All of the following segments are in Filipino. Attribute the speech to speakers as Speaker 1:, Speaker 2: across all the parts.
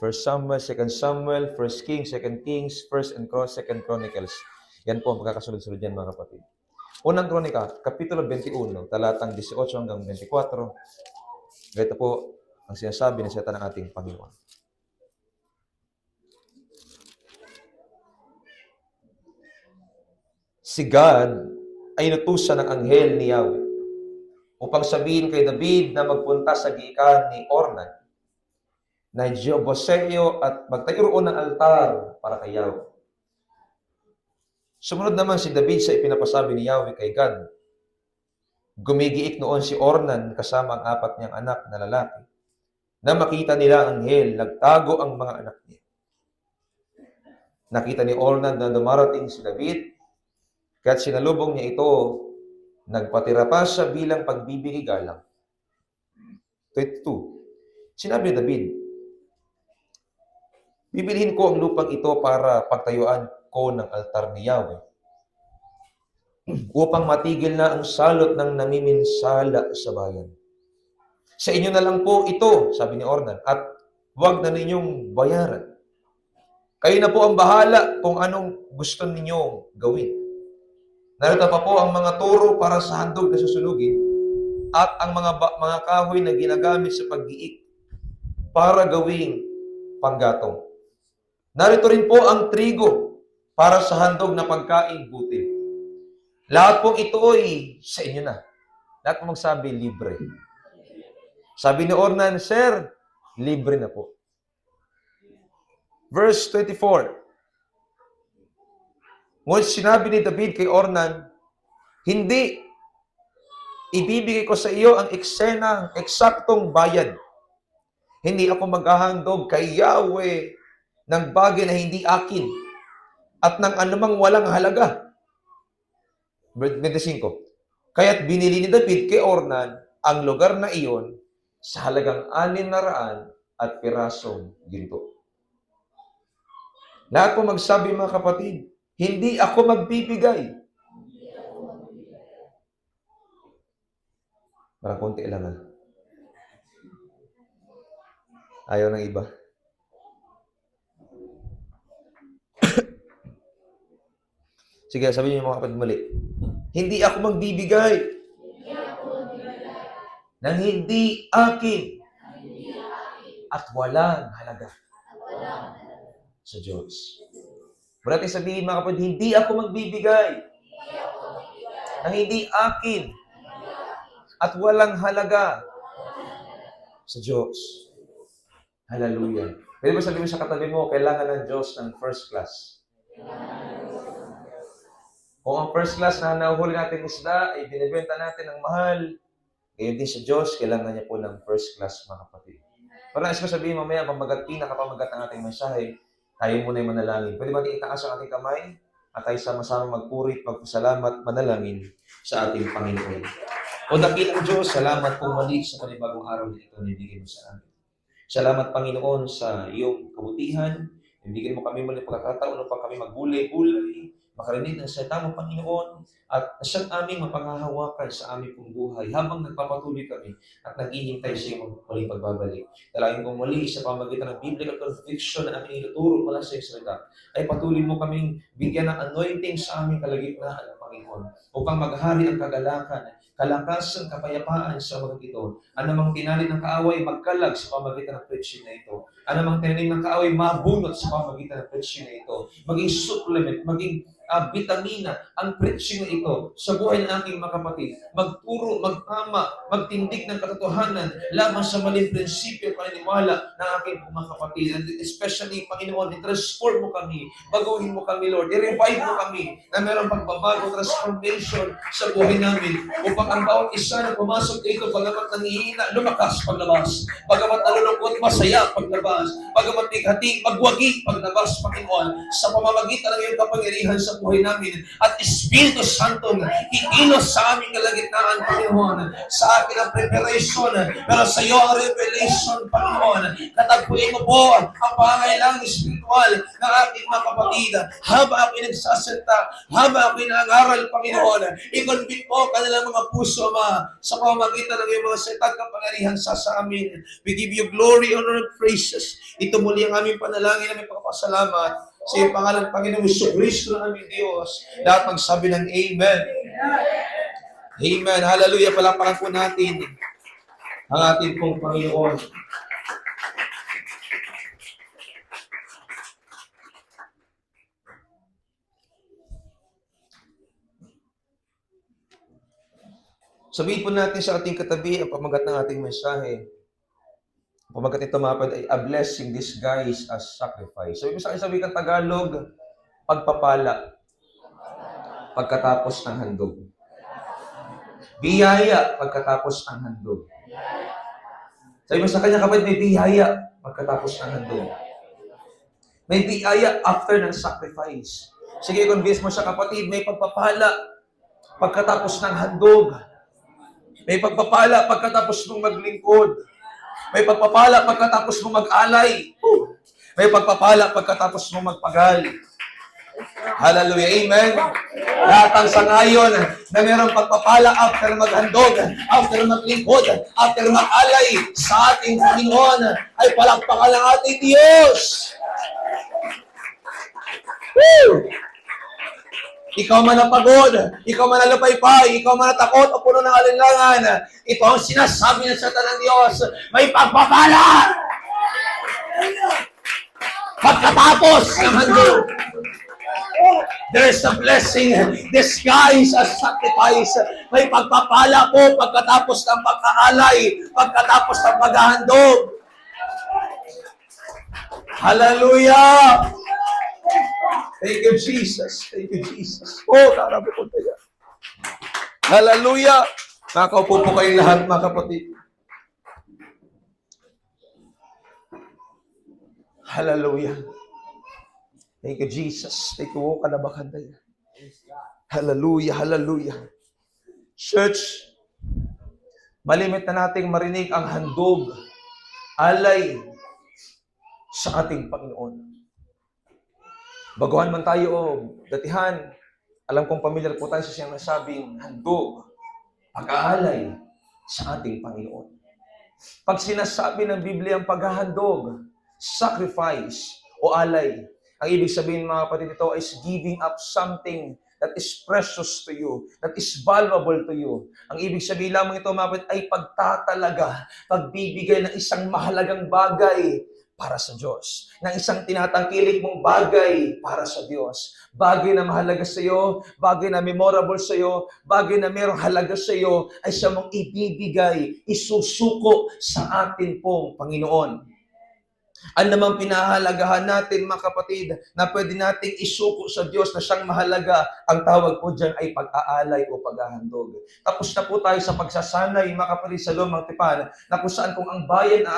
Speaker 1: First Samuel, Second Samuel, First Kings, Second Kings, First and Second Chronicles. Yan po ang magkakasunod-sunod yan, mga kapatid. Unang Kronika, Kapitulo 21, talatang 18 hanggang 24. Ito po ang sinasabi ng salita ng ating Panginoon. Si God ay inutusan ng anghel ni Yahweh upang sabihin kay David na magpunta sa gikan ni Ornan na Jebuseo at magtayo roon ng altar para kay Yahweh. Sumunod naman si David sa ipinapasabi ni Yahweh kay God. Gumigiik noon si Ornan kasama ang 4 niyang anak na lalaki. Na makita nila ang anghel, nagtago ang mga anak niya. Nakita ni Ornan na dumarating si David, kaya't sinalubong niya ito, nagpatira pa siya bilang pagbibigay galang. 22. Sinabi ni David, bibilhin ko ang lupang ito para pagtayuan ko ng altar ni Yahweh upang matigil na ang salot ng namiminsala sa bayan. Sa inyo na lang po ito, sabi ni Ornan, at huwag na ninyong bayaran. Kayo na po ang bahala kung anong gusto ninyong gawin. Narito pa po ang mga turo para sa handog na susunugin at ang mga kahoy na ginagamit sa paggiik para gawing panggatong. Narito rin po ang trigo para sa handog na pagkain butil. Lahat pong ito ay sa inyo na. Lahat po magsabi, libre. Sabi ni Ornan, Sir, libre na po. Verse 24. Ngunit sinabi ni David kay Ornan, hindi, ibibigay ko sa iyo ang eksenang eksaktong bayad. Hindi ako maghahandog kay Yahweh ng bagay na hindi akin at ng anumang walang halaga. 25. Kaya't binili ni David kay Ornan ang lugar na iyon sa halagang 600 at pirasong ginto. Lahat po magsabi, mga kapatid, hindi ako magbibigay. Parang konti lang. Ayaw ng iba. Sige, sabihin niyo mga kapatid muli. Hindi ako magbibigay. Nang hindi akin. At walang halaga. Sa Diyos. Mula natin sabihin, mga kapatid, hindi ako magbibigay. Nang hindi akin. At walang halaga. Sa Diyos. Hallelujah. Pwede ba sabihin sa katabi mo, kailangan ng Diyos ng first class? Kung ang first class na nahuhuli natin isda ay binibenta natin ng mahal, gayon din sa Diyos, kailangan niya po ng first class, mga kapatid. Pero nais ko sabihin mamaya, pinakapamagat ng ating mensahe, tayo muna yung manalangin. Pwede ba natin itaas ang ating kamay at tayo sama-sama magpurit, magpasalamat, manalangin sa ating Panginoon. O dakilang Diyos, salamat po muli sa panibagong araw na ito na ibigay mo sa amin. Salamat, Panginoon, sa iyong kabutihan. Ibigay mo kami muli pagkakataon upang kami magbulay-bulay, makarinig ng salita mo, Panginoon, at siyang aming mapanghahawakan sa aming pong buhay habang nagpapatuloy kami at naghihintay sa iyong muling pagbabalik. Dalangin kong muli sa pamagitan ng biblical conviction na aming ituturo mula sa iyong salita, ay patuloy mo kaming bigyan ng anointing sa aming kalagitnaan, Panginoon, upang maghari ang kagalakan, kalakasan, kapayapaan sa mga ito. Anumang tinanim ng kaaway, magkalag sa pamagitan ng preaching na ito. Anumang tinanim ng kaaway, mabunot sa pamagitan ng preaching na ito. Maging supplement, maging vitamina ang preaching na ito sa buhay ng aking mga kapatid. Magturo, magtama, magtindig ng katotohanan lamang sa maling prinsipyo at paniniwala ng aking mga kapatid. And especially, Panginoon, i-transform mo kami, baguhin mo kami, Lord. I-revive mo kami na mayroong pagbabago, transformation sa buhay namin upang ang bawat isa na pumasok dito, bagamat nangihina, lumakas paglabas. Bagamat nalulungkot, masaya paglabas. Bagamat tighati, magwagi paglabas, Panginoon, sa pamamagitan ng iyong kapangyarihan sa buhay namin. At Espiritu Santo, ikilos sa aming kalagitnaan, Panginoon, sa akin ang preparation, pero sa iyo ang revelation, Panginoon, Panginoon. Katagpuin mo po ang pangangailangan spiritual ng ating mga kapatid. Habang ako'y nagsasalita, habang ako'y nangaral, Panginoon, i-convict po kanilang mga puso, Ama, sa pamamagitan ng iyong mga salita at kapangyarihan sa amin. We give you glory, honor, and praises. Ito muli ang aming panalangin, aming pagpapasalamat sa iyong pangalan, Panginoon Jesucristo ng aming Diyos. Lahat magsabi ng Amen. Amen. Hallelujah. Palakpakan po natin ang ating pong Panginoon. Sabihin po natin sa ating katabi ang pamagat ng ating mensahe. Ang pamagat nito mapad ay a blessing disguised as sacrifice. So, ibig sabihin ng Tagalog, pagpapala pagkatapos ng handog. Biyaya pagkatapos ng handog. Sabi mo sa kanya, kapatid, may biyaya pagkatapos ng handog. May biyaya after ng sacrifice. Sige, convince mo siya, kapatid, may pagpapala pagkatapos ng handog. May pagpapala pagkatapos mong maglingkod. May pagpapala pagkatapos mong mag-alay. May pagpapala pagkatapos mong magpagal. Hallelujah. Amen. Lahat ang sangayon na mayroong pagpapala after maghandog, after maglingkod, after mag-alay sa ating Panginoon ay palakpakan ng ating Diyos. Woo! Ikaw man napagod, ikaw man nalupaypay, ikaw man natakot o puno ng alinlangan, ito ang sinasabi ng salita ng Diyos, may pagpapala! Pagkatapos ng handog, there's a blessing disguised as sacrifice. May pagpapala po pagkatapos ng pagkaalay, pagkatapos ng paghahandog. Hallelujah! Thank you, Jesus. Thank you, Jesus. Oh, karabo ko tayo. Hallelujah! Nakaupo po kayong lahat, mga kapatid. Hallelujah. Thank you, Jesus. Thank you, kalabakan tayo. Hallelujah, hallelujah. Church, malimit na nating marinig ang handog, alay sa ating Panginoon. Baguhan man tayo o datihan, alam kong pamilyar po tayo sa siyang nasabing handog, pag-aalay sa ating Panginoon. Pag sinasabi ng Biblia ang paghahandog, sacrifice o alay, ang ibig sabihin mga kapatid ito is giving up something that is precious to you, that is valuable to you. Ang ibig sabihin lamang ito mga kapatid ay pagtatalaga, pagbibigay ng isang mahalagang bagay para sa Diyos, ng isang tinatangkilik mong bagay para sa Diyos. Bagay na mahalaga sa iyo, bagay na memorable sa iyo, bagay na mayroong halaga sa iyo, ay siya mong ibibigay, isusuko sa atin pong Panginoon. Ano namang pinahalagahan natin, mga kapatid, na pwede nating isuko sa Diyos na siyang mahalaga, ang tawag po dyan ay pag-aalay o paghahandog. Tapos na po tayo sa pagsasanay, mga kapatid, sa lumang tipan, na kung saan kung ang bayan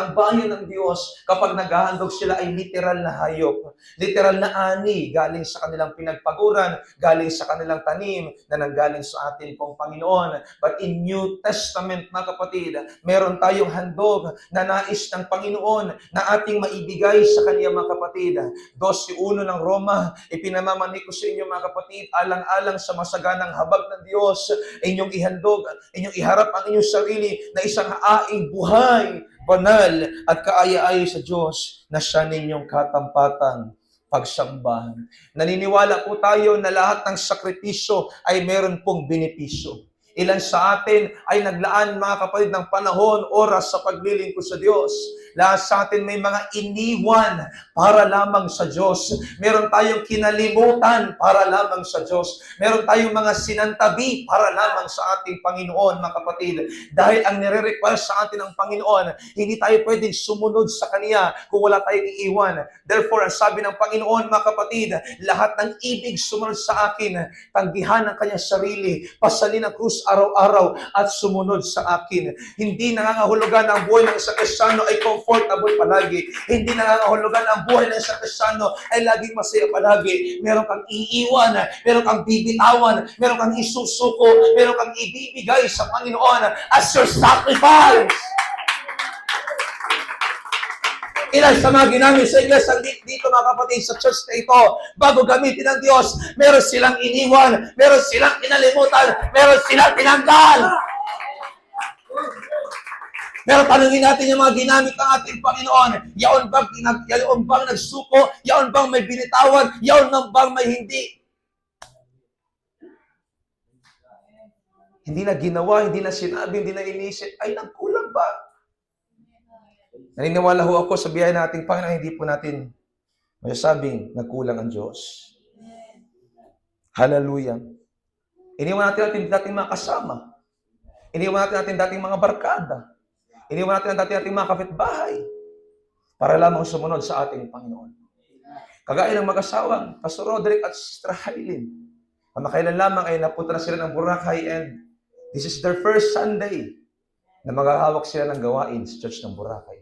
Speaker 1: ng Diyos, kapag naghahandog sila ay literal na hayop, literal na ani, galing sa kanilang pinagpaguran, galing sa kanilang tanim, na nanggaling sa atin pong Panginoon. But in New Testament, mga kapatid, meron tayong handog na nais ng Panginoon na ating ibigay sa kanya, mga kapatid. 12:1 ng Roma, ipinamamani ko sa inyo, mga kapatid, alang-alang sa masaganang habag ng Diyos, inyong ihandog, inyong iharap ang inyong sarili na isang haing buhay, banal, at kaaya-aya sa Diyos na siya ninyong katampatang pagsambahan. Naniniwala po tayo na lahat ng sakripisyo ay meron pong benepisyo. Ilan sa atin ay naglaan, mga kapatid, ng panahon, oras sa paglilingkod sa Diyos. Lahat sa atin may mga iniwan para lamang sa Diyos. Meron tayong kinalimutan para lamang sa Diyos. Meron tayong mga sinantabi para lamang sa ating Panginoon, mga kapatid. Dahil ang nire-require sa atin ng Panginoon, hindi tayo pwedeng sumunod sa Kanya kung wala tayong iiwan. Therefore, ang sabi ng Panginoon, mga kapatid, lahat ng ibig sumunod sa akin, tanggihan ang kanyang sarili, pasalin ang krus araw-araw at sumunod sa akin. Hindi nangangahulugan ang buhay ng isang Kristiyano ay comfortable palagi. Hindi nangangahulugan ang buhay ng isang Kristiyano ay laging masaya palagi. Meron kang iiwan, meron kang bibitawan, meron kang isusuko, meron kang ibibigay sa Panginoon as your sacrifice. Ilan sa mga ginamit sa iglesia dito mga kapatid sa church na ito, bago gamitin ng Diyos, meron silang iniwan, meron silang inalimutan, meron silang tinanggal. Pero tanungin natin yung mga ginamit ng ating Panginoon. Yaon bang nagsuko? Yaon bang may binitawan? Yaon bang may hindi? Hindi na ginawa, hindi na sinabi, hindi na inisip. Ay, nagkulang ba? Naniniwala ho ako sa biyaya nating Panginoon, hindi po natin masasabing nagkulang ang Diyos. Hallelujah. Iniwan natin dating mga kasama. Iniwan natin dating mga barkada. Iniwan natin ang dating mga kapitbahay para lamang sumunod sa ating Panginoon. Kagaya ng mag-asawang Pastor Roderick at Sister Hailin. Kamakailan lamang ay napunta na sila ng Boracay and this is their first Sunday na maghahawak sila ng gawain sa Church ng Boracay.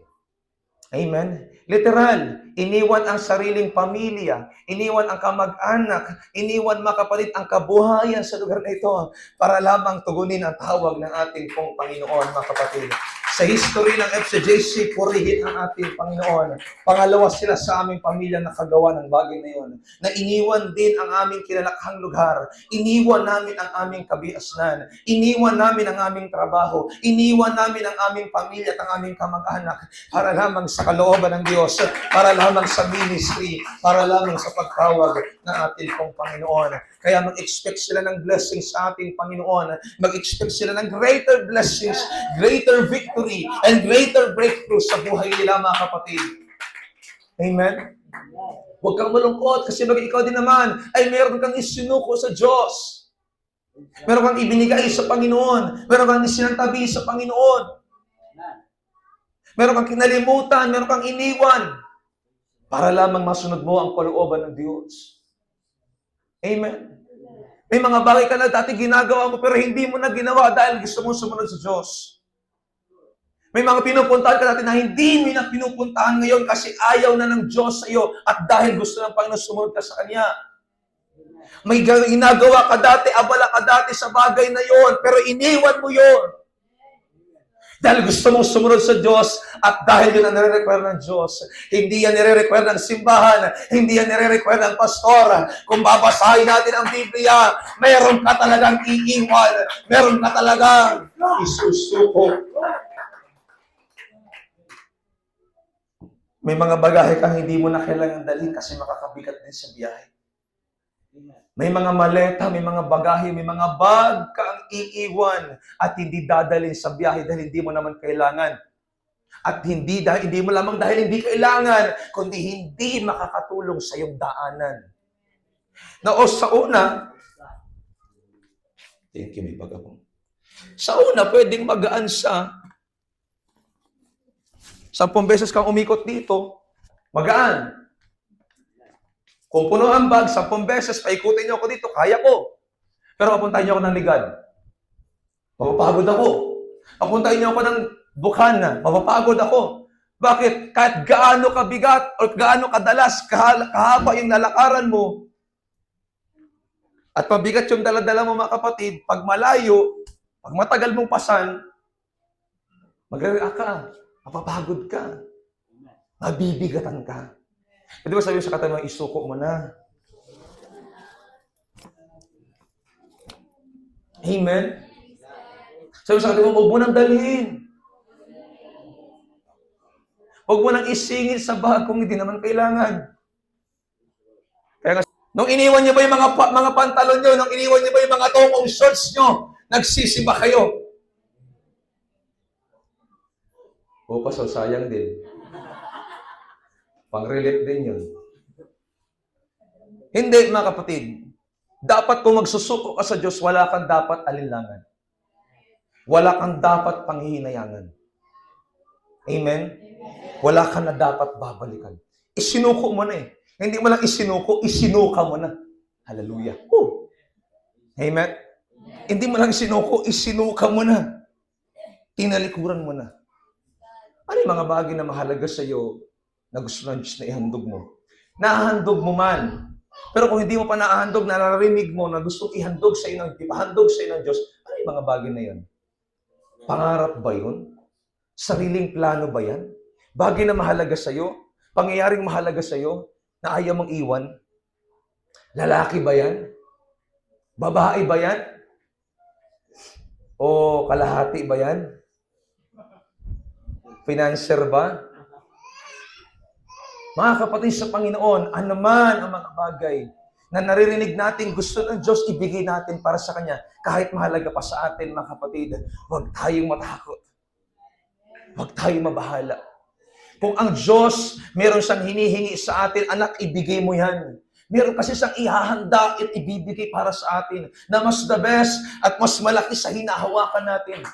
Speaker 1: Amen? Literal, iniwan ang sariling pamilya, iniwan ang kamag-anak, iniwan mga kapatid ang kabuhayan sa lugar na ito para lamang tugunin ang tawag ng ating pong Panginoon, mga kapatid. Sa history ng FCJC, purihin ang ating Panginoon. Pangalawa sila sa aming pamilya nakagawa ng bagay na yun. Na iniwan din ang aming kinalakhang lugar. Iniwan namin ang aming kabiasnan. Iniwan namin ang aming trabaho. Iniwan namin ang aming pamilya at ang aming kamag-anak para lamang sa kalooban ng Diyos, para lamang sa ministry, para lamang sa pagtawag ng ating pong Panginoon. Kaya mag-expect sila ng blessings sa ating Panginoon. Mag-expect sila ng greater blessings, greater victory, and greater breakthrough sa buhay nila, mga kapatid. Amen? Huwag kang malungkot kasi ikaw din naman ay meron kang isinuko sa Diyos. Meron kang ibinigay sa Panginoon. Meron kang isinantabi sa Panginoon. Meron kang kinalimutan, meron kang iniwan para lamang masunod mo ang kalooban ng Diyos. Amen? May mga bagay ka na dati ginagawa mo pero hindi mo na ginawa dahil gusto mo sumunod sa Diyos. May mga pinupuntahan ka dati na hindi mo na pinupuntahan ngayon kasi ayaw na ng Diyos sa iyo at dahil gusto ng Panginoon sumunod ka sa Kanya. May ginagawa ka dati, abala ka dati sa bagay na yon pero iniwan mo yon. Dahil gusto mong sumunod sa Diyos at dahil yun ang nire-require ng Diyos. Hindi yan nire-require ng simbahan. Hindi yan nire-require ng pastor. Kung babasahin natin ang Biblia, meron ka talagang iiwan. Meron ka talagang isusuko. May mga bagahe kang hindi mo na kailangan dalhin kasi makakabigat din sa biyahe. May mga maleta, may mga bagahe, may mga bag kang iiwan at hindi dadalhin sa biyahe dahil hindi mo naman kailangan. At hindi mo lamang dahil hindi kailangan, kundi hindi makakatulong sa iyong daanan. Sa una, thank you, may bag ako. Sa una, pwedeng magaan sa 10 beses kang umikot dito, magaan. Kung puno ang bag, 10 beses, paikutin niyo ako dito, kaya ko. Pero papuntahin niyo ako ng Ligad. Mapapagod ako. Papuntahin niyo ako ng Bukana. Mapapagod ako. Bakit? Kahit gaano kabigat o gaano kadalas, kahaba yung lalakaran mo, at mabigat yung daladala mo mga kapatid, pag malayo, pag matagal mong pasan, magre-react ka. Mapapagod ka. Mabibigatan ka. Pwede ba sabihin sa katabi mo, isuko mo na. Amen? Sabi sa katabi mo, huwag mo nang dalhin. Huwag mo nang isingin sa bag kung hindi naman kailangan. Kaya nga, nung iniwan niyo ba yung mga pantalon niyo, nung iniwan niyo ba yung mga tokong shorts niyo, nagsisiba kayo. O, pasal, sayang din. Pang-relate din yun. Hindi, mga kapatid. Dapat kung magsusuko ka sa Diyos, wala kang dapat alinlangan. Wala kang dapat panghihinayangan. Amen? Wala kang na dapat babalikan. Isinuko mo na eh. Hindi mo lang isinuko, isinuka mo na. Hallelujah. Oh. Amen? Hindi mo lang isinuko, isinuka mo na. Tinalikuran mo na. Ano yung mga bagay na mahalaga sa iyo na gusto ng Diyos na ihandog mo? Nahandog mo man. Pero kung hindi mo pa nahandog, nararinig mo na gustong ihandog sa iyo, ipahandog sa iyo ng Diyos, ano yung mga bagay na yan? Pangarap ba yun? Sariling plano ba yan? Bagay na mahalaga sa'yo, pangyayaring mahalaga sa'yo, na ayaw mong iwan. Lalaki ba yan? Babae ba yan? O kalahati ba yan? Financer ba? Mga kapatid sa Panginoon, anuman ang mga bagay na naririnig natin, gusto ng Diyos ibigay natin para sa Kanya, kahit mahalaga pa sa atin, mga kapatid, huwag tayong matakot. Huwag tayong mabahala. Kung ang Diyos, meron siyang hinihingi sa atin, anak, ibigay mo yan. Meron kasi siyang ihahanda at ibibigay para sa atin na mas the best at mas malaki sa hinahawakan natin.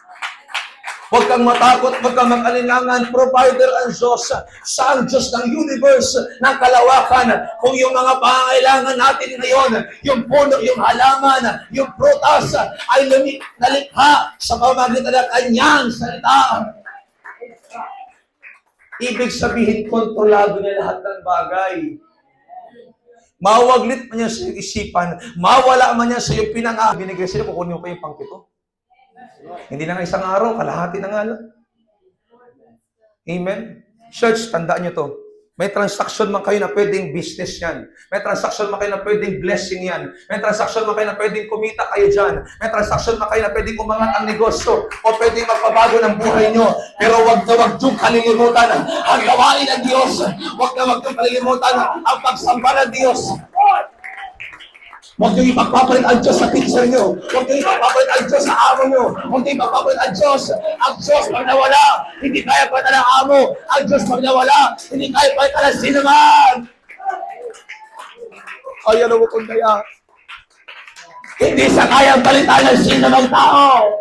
Speaker 1: Huwag kang matakot, huwag kang mag-alinlangan. Provider ang Diyos. Sa ang Diyos ng universe, ng kalawakan. Kung yung mga pangangailangan natin ngayon, yung puno, yung halaman, yung prutas, ay nalikha sa pamamagitan ng kanyang salita. Ibig sabihin, kontrolado niya lahat ng bagay. Mawaglit man niya sa iyong isipan, mawala man niya sa iyong binigay sa'yo, kukunin mo pa yung pangpito. Hindi na nga isang araw, kalahati na nga lang. Amen? Church, tandaan nyo to. May transaction man kayo na pwedeng business yan. May transaction man kayo na pwedeng blessing yan. May transaction man kayo na pwedeng kumita kayo dyan. May transaction man kayo na pwedeng umangat ang negosyo o pwedeng magpabago ng buhay nyo. Pero wag na wag yung kalilimutan ang gawain ng Diyos. Wag na wag yung kalilimutan ang pagsamba ng Diyos. Huwag niyo ipagpapalit ang Diyos sa teacher niyo. Huwag niyo ipagpapalit ang Diyos sa amo niyo. Huwag niyo ipagpapalit ang Diyos. Ang Diyos pag nawala, hindi kaya palitan ng amo. Ang Diyos pag nawala, hindi kaya palitan ng sino man. Ay, ano mo kung kaya? Hindi sa kayang palitan ng sino ng tao.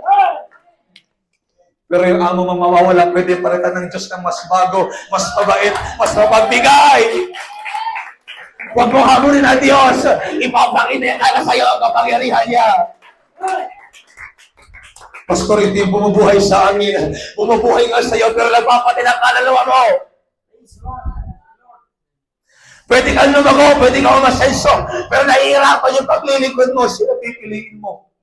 Speaker 1: Pero yung amo mong mawawala, pwede palitan ng Diyos ng mas bago, mas mabait, mas mapagbigay. Huwag mo hamunin ang Diyos. Ipapakita na sa iyo ang kapangyarihan niya. Pastor, hindi bumubuhay sa amin. Bumubuhay nga sa iyo, pero nagpapatin ang kaluluwa mo. Pwede kang lumago, pwede kang umasenso, pero nahihirapan yung paglilingkod mo. Sino pipiliin mo?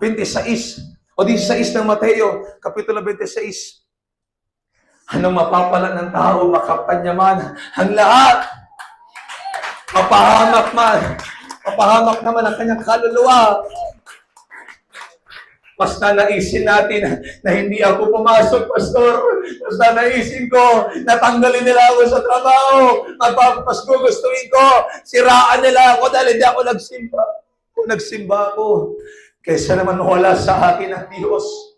Speaker 1: 26 o 16 ng Mateo, Kapitulo 26. Anong mapapala ng tao, makapanya man ang lahat. Mapahamak naman ang kanyang kaluluwa. Basta naisin natin na hindi ako pumasok, Pastor. Basta naisin ko, natanggalin nila ako sa trabaho. Magpapasko, gustuin ko. Siraan nila ako dahil hindi ako nagsimba. Kung nagsimba ako, kaysa naman wala sa akin ang Diyos.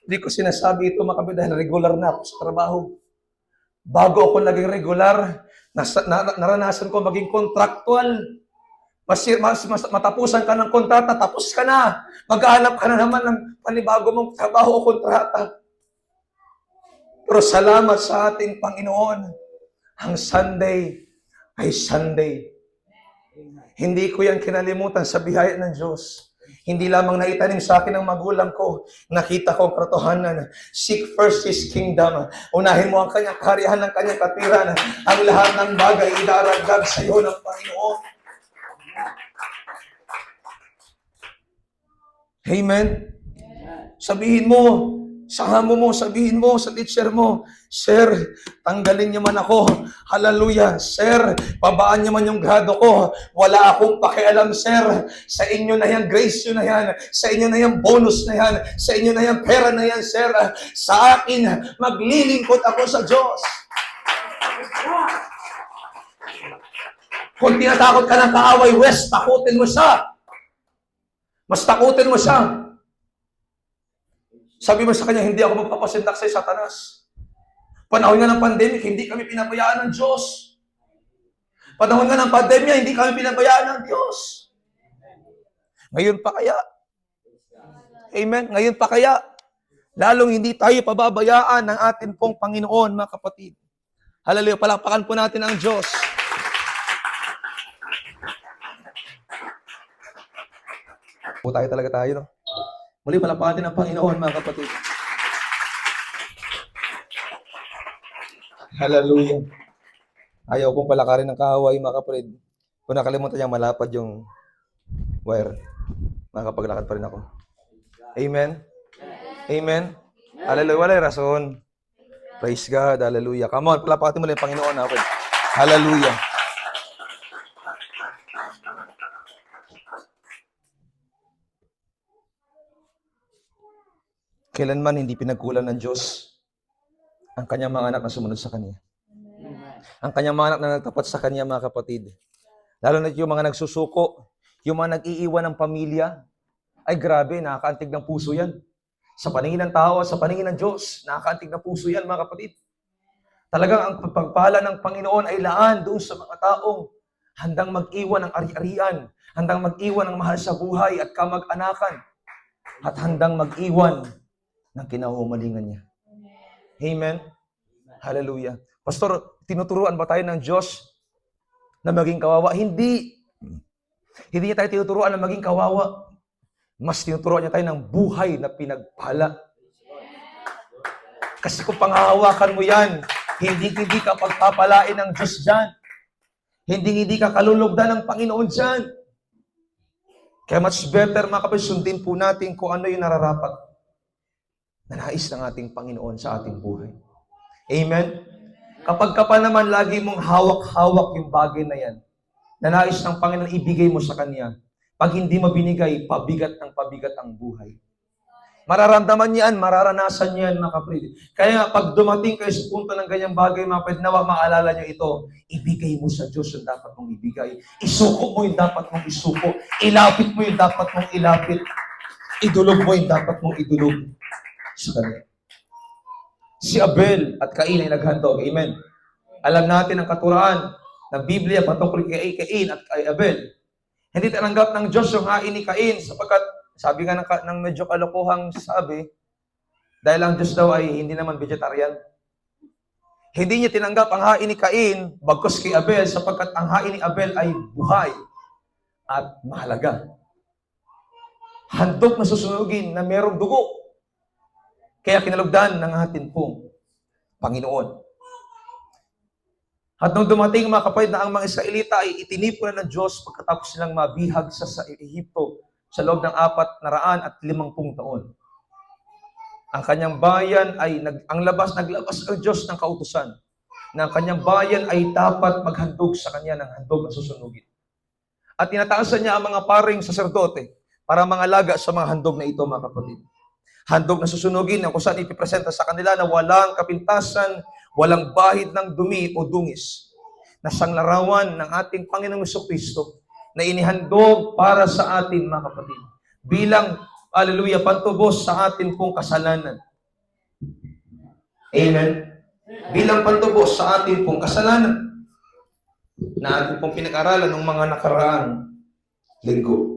Speaker 1: Hindi ko sinasabi ito, mga kapatid, dahil regular na ako sa trabaho. Bago ako naging regular, naranasan ko maging contractual. Mas matapusan ka ng kontrata, tapos ka na. Maghahanap ka na naman ng panibago mong trabaho o kontrata. Pero salamat sa ating Panginoon, ang Sunday ay Sunday. Hindi ko yan kinalimutan sa biyaya ng Diyos. Hindi lamang naitanim sa akin ng magulang ko, nakita ko ang katotohanan. Seek first His kingdom. Unahin mo ang kanyang kaharian ng kanyang katwiran. Ang lahat ng bagay idaragdag sa iyo ng Panginoon. Amen? Sabihin mo, sa amo mo, sabihin mo sa teacher mo, Sir, tanggalin niyo man ako. Hallelujah. Sir, babaan niyo man yung grado ko. Wala akong pakialam, Sir. Sa inyo na yan, grace yun na yan. Sa inyo na yan, bonus na yan. Sa inyo na yan, pera na yan, Sir. Sa akin, maglilingkod ako sa Diyos. Kung tinatakot ka ng kaaway, West, takutin mo siya. Mas takutin mo siya. Sabi mo sa kanya, hindi ako magpapasindak sa Satanas. Panahon nga ng pandemic, hindi kami pinabayaan ng Diyos. Panahon nga ng pandemya, hindi kami pinabayaan ng Diyos. Ngayon pa kaya? Amen? Ngayon pa kaya? Lalong hindi tayo pababayaan ng atin pong Panginoon, mga kapatid. Hallelujah, palakpakan po natin ang Diyos. Po tayo talaga tayo, no? Muli, palakpakan natin ang Panginoon, mga kapatid. Hallelujah. Ayaw kong palakarin ng kaaway, mga kapatid. Kung nakalimutan niyang malapad yung wire, makapaglakad pa rin ako. Amen? Amen? Hallelujah. Wala rason. Praise God. Hallelujah. Come on, palapatin mo lang yung Panginoon natin. Hallelujah. Kailanman hindi pinagkulang ng Diyos ang kanyang mga anak na sumunod sa Kanya. Ang kanyang mga anak na nagtapat sa Kanya, mga kapatid. Lalo na yung mga nagsusuko, yung mga nag-iiwan ng pamilya, ay grabe, nakakaantig ng puso yan. Sa paningin ng tao, sa paningin ng Diyos, nakakaantig ng puso yan, mga kapatid. Talagang ang pagpapala ng Panginoon ay laan doon sa mga taong handang mag-iwan ng ari-arian, handang mag-iwan ng mahal sa buhay at kamag-anakan, at handang mag-iwan ng kinahumalingan niya. Amen? Hallelujah. Pastor, tinuturuan ba tayo ng Diyos na maging kawawa? Hindi. Hindi niya tayo tinuturuan na maging kawawa. Mas tinuturuan niya tayo ng buhay na pinagpala. Kasi kung panghahawakan mo yan, hindi ka pagpapalain ng Diyos dyan. Hindi ka kalulugdan ng Panginoon dyan. Kaya much better, mga kapatid, sundin po natin kung ano yung nararapat na nais ng ating Panginoon sa ating buhay. Amen? Kapag ka pa naman lagi mong hawak-hawak yung bagay na yan, na nais ng Panginoon ibigay mo sa Kanya, pag hindi mo binigay, pabigat ng pabigat ang buhay. Mararamdaman niyan, mararanasan niyan, mga kapatid. Kaya pag dumating kayo sa punto ng ganyang bagay, mga kapatid, nawa maalala niyo ito, ibigay mo sa Diyos yung dapat mong ibigay. Isuko mo yung dapat mong isuko. Ilapit mo yung dapat mong ilapit. Idulog mo yung dapat mong idulog sa Kanya. Si Abel at Cain ay naghandog. Amen. Alam natin ang katuraan ng Biblia patungkol kay Cain at kay Abel. Hindi tinanggap ng Diyos yung hain ni Cain sapagkat sabi nga ng medyo kalokohang sabi, dahil ang Diyos daw ay hindi naman vegetarian. Hindi niya tinanggap ang hain ni Cain bagkus kay Abel sapagkat ang hain ni Abel ay buhay at mahalaga. Handog na susunugin na merong dugo. Kaya kinalugdan ng atin pong Panginoon. At nung dumating, mga kapatid, na ang mga Israelita ay itinipon na ng Diyos pagkatapos silang mabihag sa Ehipto sa loob ng 450 taon. Ang kanyang bayan ay naglabas ang Diyos ng kautusan na ang kanyang bayan ay dapat maghandog sa kanya ng handog na susunugin. At tinataasan niya ang mga paring saserdote para mangalaga sa mga handog na ito, mga kapatid. Handog na susunugin na kung saan ipipresenta sa kanila na walang kapintasan, walang bahid ng dumi o dungis, na sanglarawan ng ating Panginoong Jesucristo na inihandog para sa atin, mga kapatid, bilang, hallelujah, pantubos sa atin pong kasalanan. Amen? Bilang pantubos sa atin pong kasalanan na atin pong pinag-aralan ng mga nakaraang linggo.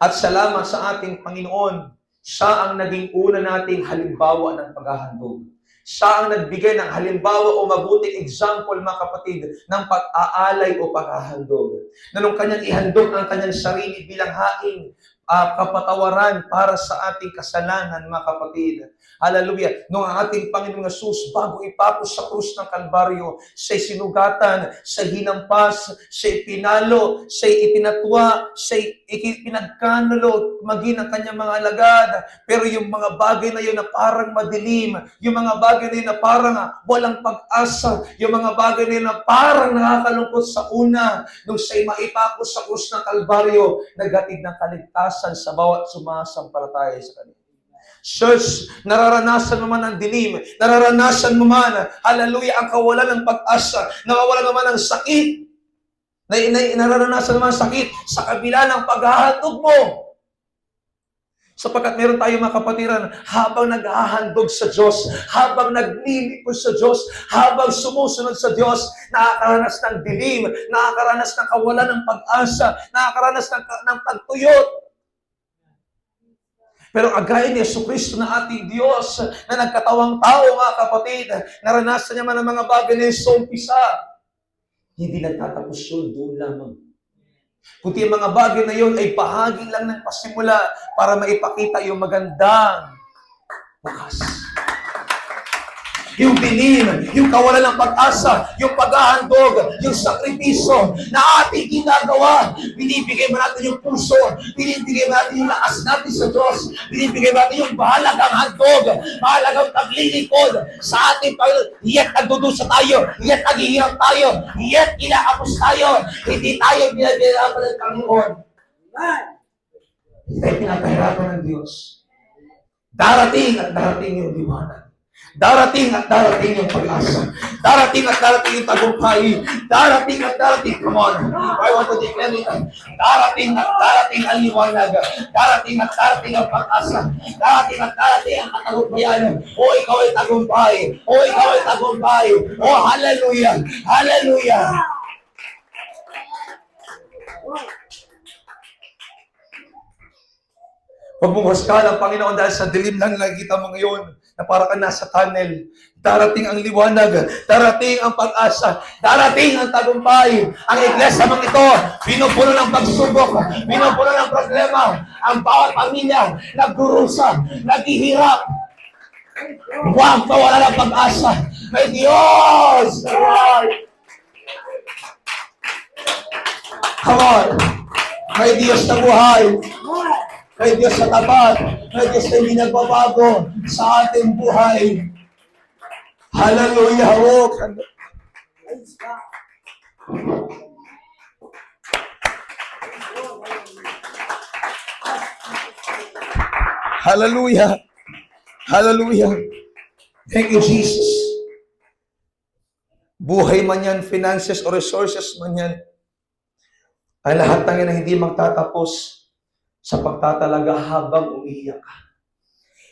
Speaker 1: At salamat sa ating Panginoon, siya ang naging una nating halimbawa ng paghahandog. Siya ang nagbigay ng halimbawa o mabuting example, mga kapatid, ng pag-aalay o paghahandog. Na nung kanyang ihandog ang kanyang sarili bilang haing kapatawaran para sa ating kasalanan, mga kapatid. Hallelujah. Nung ang ating Panginoong Jesus, bago ipapos sa krus ng Kalbaryo, siya'y sinugatan, siya'y hinampas, siya'y pinalo, siya'y ipinatwa, siya'y pinagkanulo, maging ang kanyang mga alagad. Pero yung mga bagay na yun na parang madilim, yung mga bagay na yun na parang walang pag-asa, yung mga bagay na yun na parang nakakalungkot sa una, nung siya'y maipapos sa krus ng Kalbaryo, naghatid ng kaligtasan sa bawat sumasampalataya sa Kanya. Church, nararanasan mo man ang dilim, nararanasan mo man, hallelujah, ang kawalan ng pag-asa, nawawalan naman ng sakit, nararanasan naman ang sakit sa kabila ng paghahandog mo. Sapagkat meron tayo, mga kapatiran, habang naghahandog sa Diyos, habang naglilipos sa Diyos, habang sumusunod sa Diyos, nakakaranas ng dilim, nakakaranas ng kawalan ng pag-asa, nakakaranas ng pagtuyot. Pero agaya ni Jesucristo na ating Diyos na nagkatawang tao, mga kapatid, naranasan niya man ang mga bagay na sa umpisa. Hindi nagtatapos yun, doon lamang. Kundi ang mga bagay na yun ay bahagi lang ng pasimula para maipakita yung magandang bukas. yung dilim, yung kawalan ng pag-asa, yung paghahandog, yung sakripisyo na ating ginagawa. Binibigay mo natin yung puso, binibigay mo natin yung lakas natin sa Diyos, binibigay mo natin yung mahalagang handog, mahalagang paglilikod sa ating Panginoon. Yet nagdudusa tayo, yet naghihirap tayo, yet inaapos tayo. Hindi tayo pinapahirapan ng Panginoon. Hindi tayo pinapahirapan ng Diyos. Darating at darating yung liwanag. Darating at darating yung pag-asa. Darating at darating yung tagumpay. Darating at darating, come on. I want to declare it. Darating at darating ang liwanag. Darating at darating ang pag-asa. Darating at darating ang katagumpayan. O ikaw ay tagumpay. O ikaw ay tagumpay. O hallelujah. Hallelujah. Huwag mong husgahan ang Panginoon dahil sa dilim lang nakikita mo ngayon na para ka nasa tunnel. Darating ang liwanag, darating ang pag-asa, darating ang tagumpay. Ang iglesia mong ito, pinupuno ng pagsubok, pinupuno ng problema. Ang bawat pamilya, nagdurusa, naghihirap. Huwag mawala ng pag-asa. May Diyos! Come on! May Diyos na buhay. May Diyos sa tapat. May Diyos na hindi nagbabago sa ating buhay. Hallelujah! Hallelujah! Hallelujah! Thank you, Jesus. Buhay man yan, finances o resources man yan, ay lahat ng yan ay hindi magtatapos sa pagtatalaga habang umiiyak ka.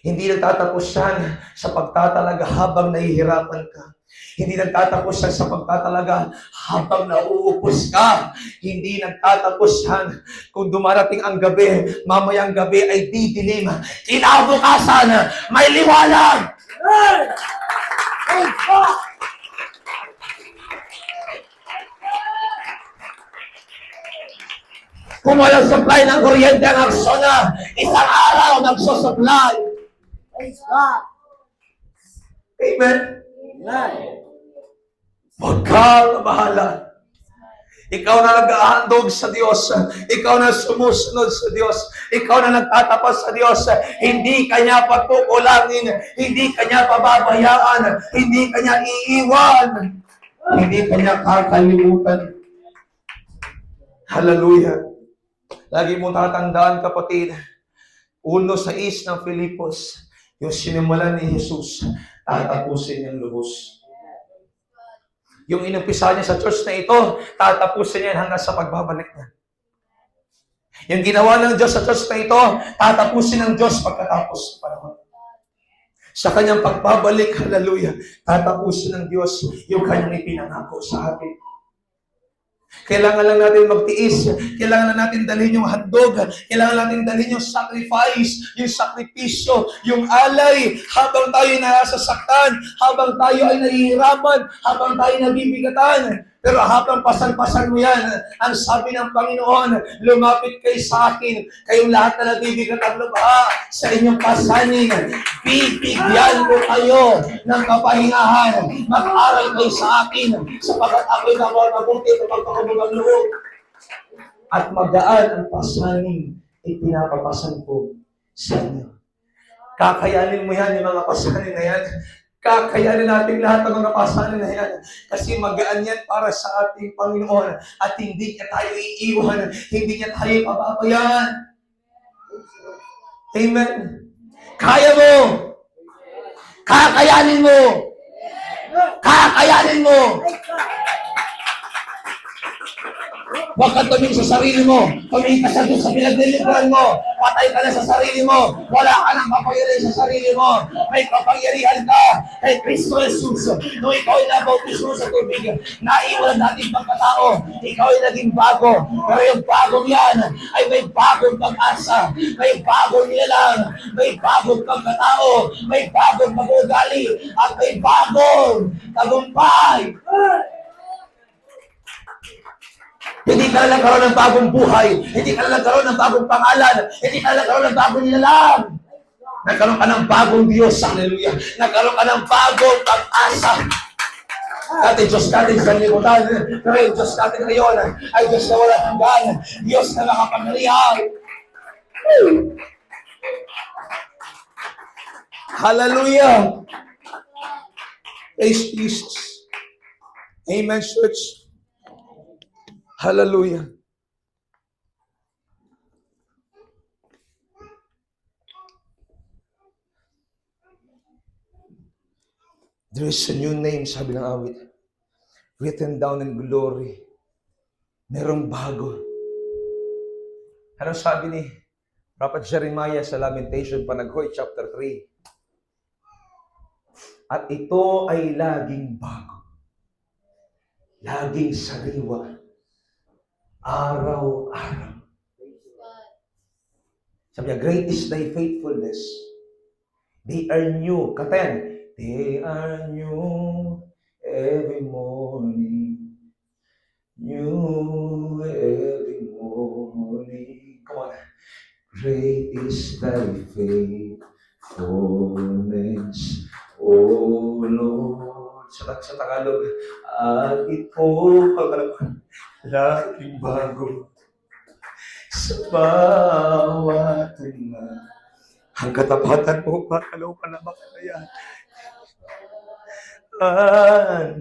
Speaker 1: Hindi nagtatapos yan sa pagtatalaga habang nahihirapan ka. Hindi nagtatapos yan sa pagtatalaga habang nauupos ka. Hindi nagtatapos yan kung dumarating ang gabi, mamayang gabi ay didilim. Kinabukasan, may liwanag! Kung walang supply ng kuryente ang Aksona, isang araw nagsusupply.
Speaker 2: Praise God.
Speaker 1: Amen? Huwag kang bahala. Ikaw na nag-ahandog sa Diyos. Ikaw na sumusunod sa Diyos. Ikaw na nagtatapas sa Diyos. Hindi Kanya pagkukulangin. Hindi Kanya pababayaan. Hindi Kanya iiwan. Hindi Kanya kakalimutan. Hallelujah. Lagi mo tatandaan, kapatid, 1:6 ng Filipos, yung sinimulan ni Jesus, tatapusin niyang lubos. Yung inumpisa niya sa church na ito, tatapusin niya hanggang sa pagbabalik niya. Yung ginawa ng Diyos sa church na ito, tatapusin ng Diyos pagkatapos ng panahon. Sa kanyang pagbabalik, hallelujah, tatapusin ng Diyos yung kanyang ipinangako sa atin. Kailangan lang natin magtiis. Kailangan lang natin dalhin yung handog. Kailangan natin dalhin yung sacrifice, yung sakripisyo, yung alay. Habang tayo nasasaktan, habang tayo ay nahihirapan, habang tayo nabibigatan. Pero habang pasan-pasan mo yan, ang sabi ng Panginoon, lumapit kayo sa akin, kayong lahat na nabibigat ang lubha sa inyong pasanin. Bibigyan ko kayo ng kapahingahan. Mag-aral kayo sa akin, sapagkat ako'y mabuti at magpakabugang loob. At magaan ang pasanin, ipinapapasan ko sa inyo. Kakayanin mo yan, yung mga pasanin na yan. Kakayanin natin lahat ng mga pasanin na yan. Kasi magaan yan para sa ating Panginoon. At hindi niya tayo iiwan. Hindi niya tayo pababayaan. Amen. Kaya mo. Kakayanin mo. Kakayanin mo. Huwag ka tumingin sa sarili mo. Tumingin ka sa Diyos sa pinaglilingkuran mo. Patay ka na sa sarili mo. Wala ka nang kapangyarihan sa sarili mo. May kapangyarihan ka kay Kristo Jesus. Nung ikaw ay nabautismo sa tubig, naiwan ang dating pagkatao. Ikaw ay naging bago. Pero yung bagong yan ay may bagong pag-asa. May bagong nilalang. May bagong pagkatao. May bagong pag-ugali. At may bagong tagumpay. Hindi ka lang nagkaroon ng bagong buhay. Hindi ka lang nagkaroon ng bagong pangalan. Hindi ka lang nagkaroon ng bagong nilalang. Nagkaroon ka ng bagong Diyos. Hallelujah. Nagkaroon ka ng bagong pag-asa. Dati Diyos natin sa limutan. Pero yung Diyos natin ngayon ay Diyos na walang hanggan. Diyos na nakapangyarihan. Hallelujah. Praise Jesus. Amen, church. Hallelujah. There is a new name, sabi ng awit. Written down in glory. Merong bago. Anong sabi ni Prophet Jeremiah sa Lamentation, Panaghoy, chapter 3? At ito ay laging bago. Laging sariwa. Araw-araw. Sabi niya, great is thy faithfulness. They are new. Katayan. They are new every morning. New every morning. Come on. Great is thy faithfulness, O Lord. Sa Tagalog, at ito, laging bago sa bawat tunga. Ang katapatan mo, pakalaw ka na makalayan.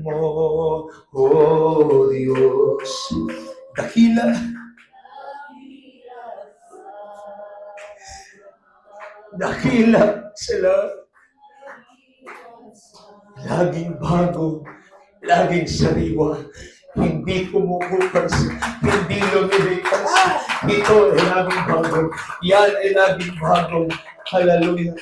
Speaker 1: Mo, O Diyos, dakila. Dakila sila. Laging bago, laging sariwa. Hindi kumukupas, hindi lumilipas. Ito ay laging bago. Yan ay laging bago. Hallelujah.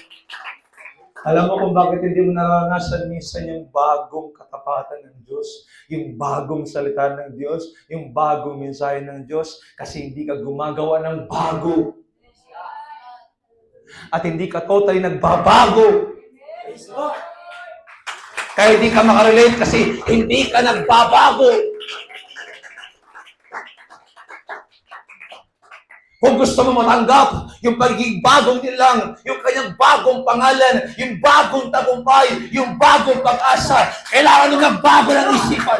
Speaker 1: Alam mo kung bakit hindi mo naranasan minsan yung bagong katapatan ng Diyos, yung bagong salita ng Diyos, yung bagong mensahe ng Diyos, kasi hindi ka gumagawa ng bago. At hindi ka totally nagbabago. Kaya hindi ka makarelate kasi hindi ka nagbabago. Kung gusto mo matanggap yung pagiging bagong nilang, yung kanyang bagong pangalan, yung bagong tagumpay, yung bagong pag-asa, kailangan mo magbago ng isipan.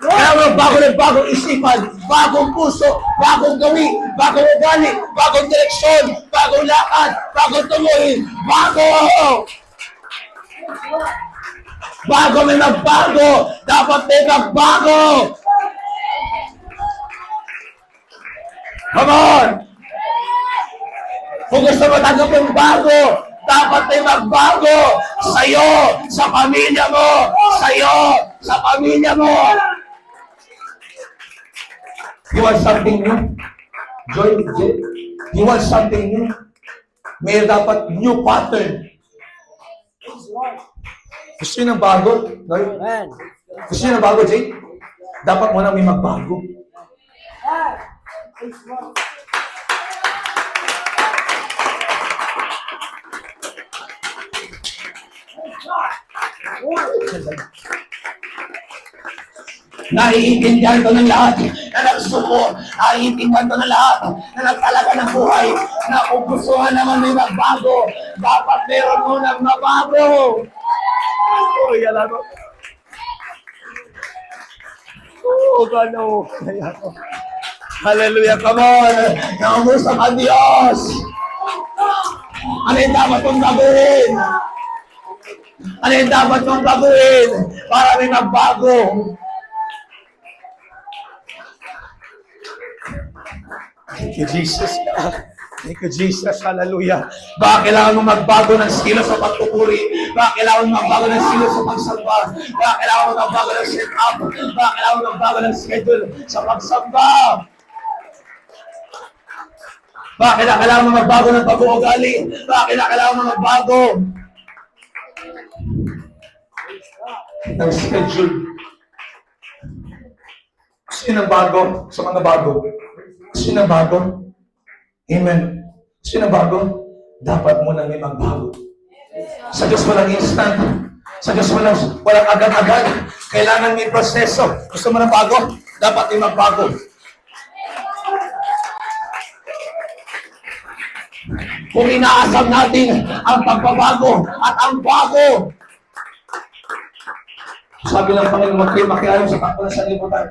Speaker 1: Kailangan mo bagong isipan, bagong puso, bagong gawin, bagong ugali, bagong direksyon, bagong lakad, bagong tuloy, bago! Bago may magbago, dapat may magbago! Come on! Kung gusto mo tanggap yung bago, dapat may magbago sa'yo, sa pamilya mo, sa'yo, sa pamilya mo. You want something new? Joy, you want something new? May dapat new pattern. Gusto nyo ng bago? Gusto nyo ng bago, Jay? Dapat mo na may magbago. Naiintindihan ko ng lahat na nagsuko. Naiintindihan ko ng lahat na nagtalaga ng buhay. Na kung gustuhan naman may magbago, dapat meron mo nang mabago. Oh, yan ako. Oh, gano. Hallelujah, come on. Naumusta ka, Diyos. Ano yung dapat mong gagawin? Ano yung dapat mong gagawin para may magbago? Thank you, Jesus. Thank you, Jesus. Hallelujah. Baka kailangan mo magbago ng skills sa pagpupuri. Baka kailangan mo magbago ng skills sa pagsamba. Baka kailangan mo magbago ng set-up. Baka kailangan mo magbago ng schedule sa pagsamba. Baka kailangan mo magbago ng pag-uugali. Baka kailangan mo magbago ng schedule. Gusto yun ang bago sa mga bago. Gusto yun ang bago. Amen. Gusto yun ang bago. Dapat mo nang may magbago. Sa Diyos walang instant. Sa Diyos walang agad-agad. Kailangan may proseso. Gusto mo ng bago? Dapat may magbago.
Speaker 3: Kung inaasam natin ang pagbabago at ang bago. Sabi ng Panginoon, huwag kayo makialam sa takbo ng sanlibutan.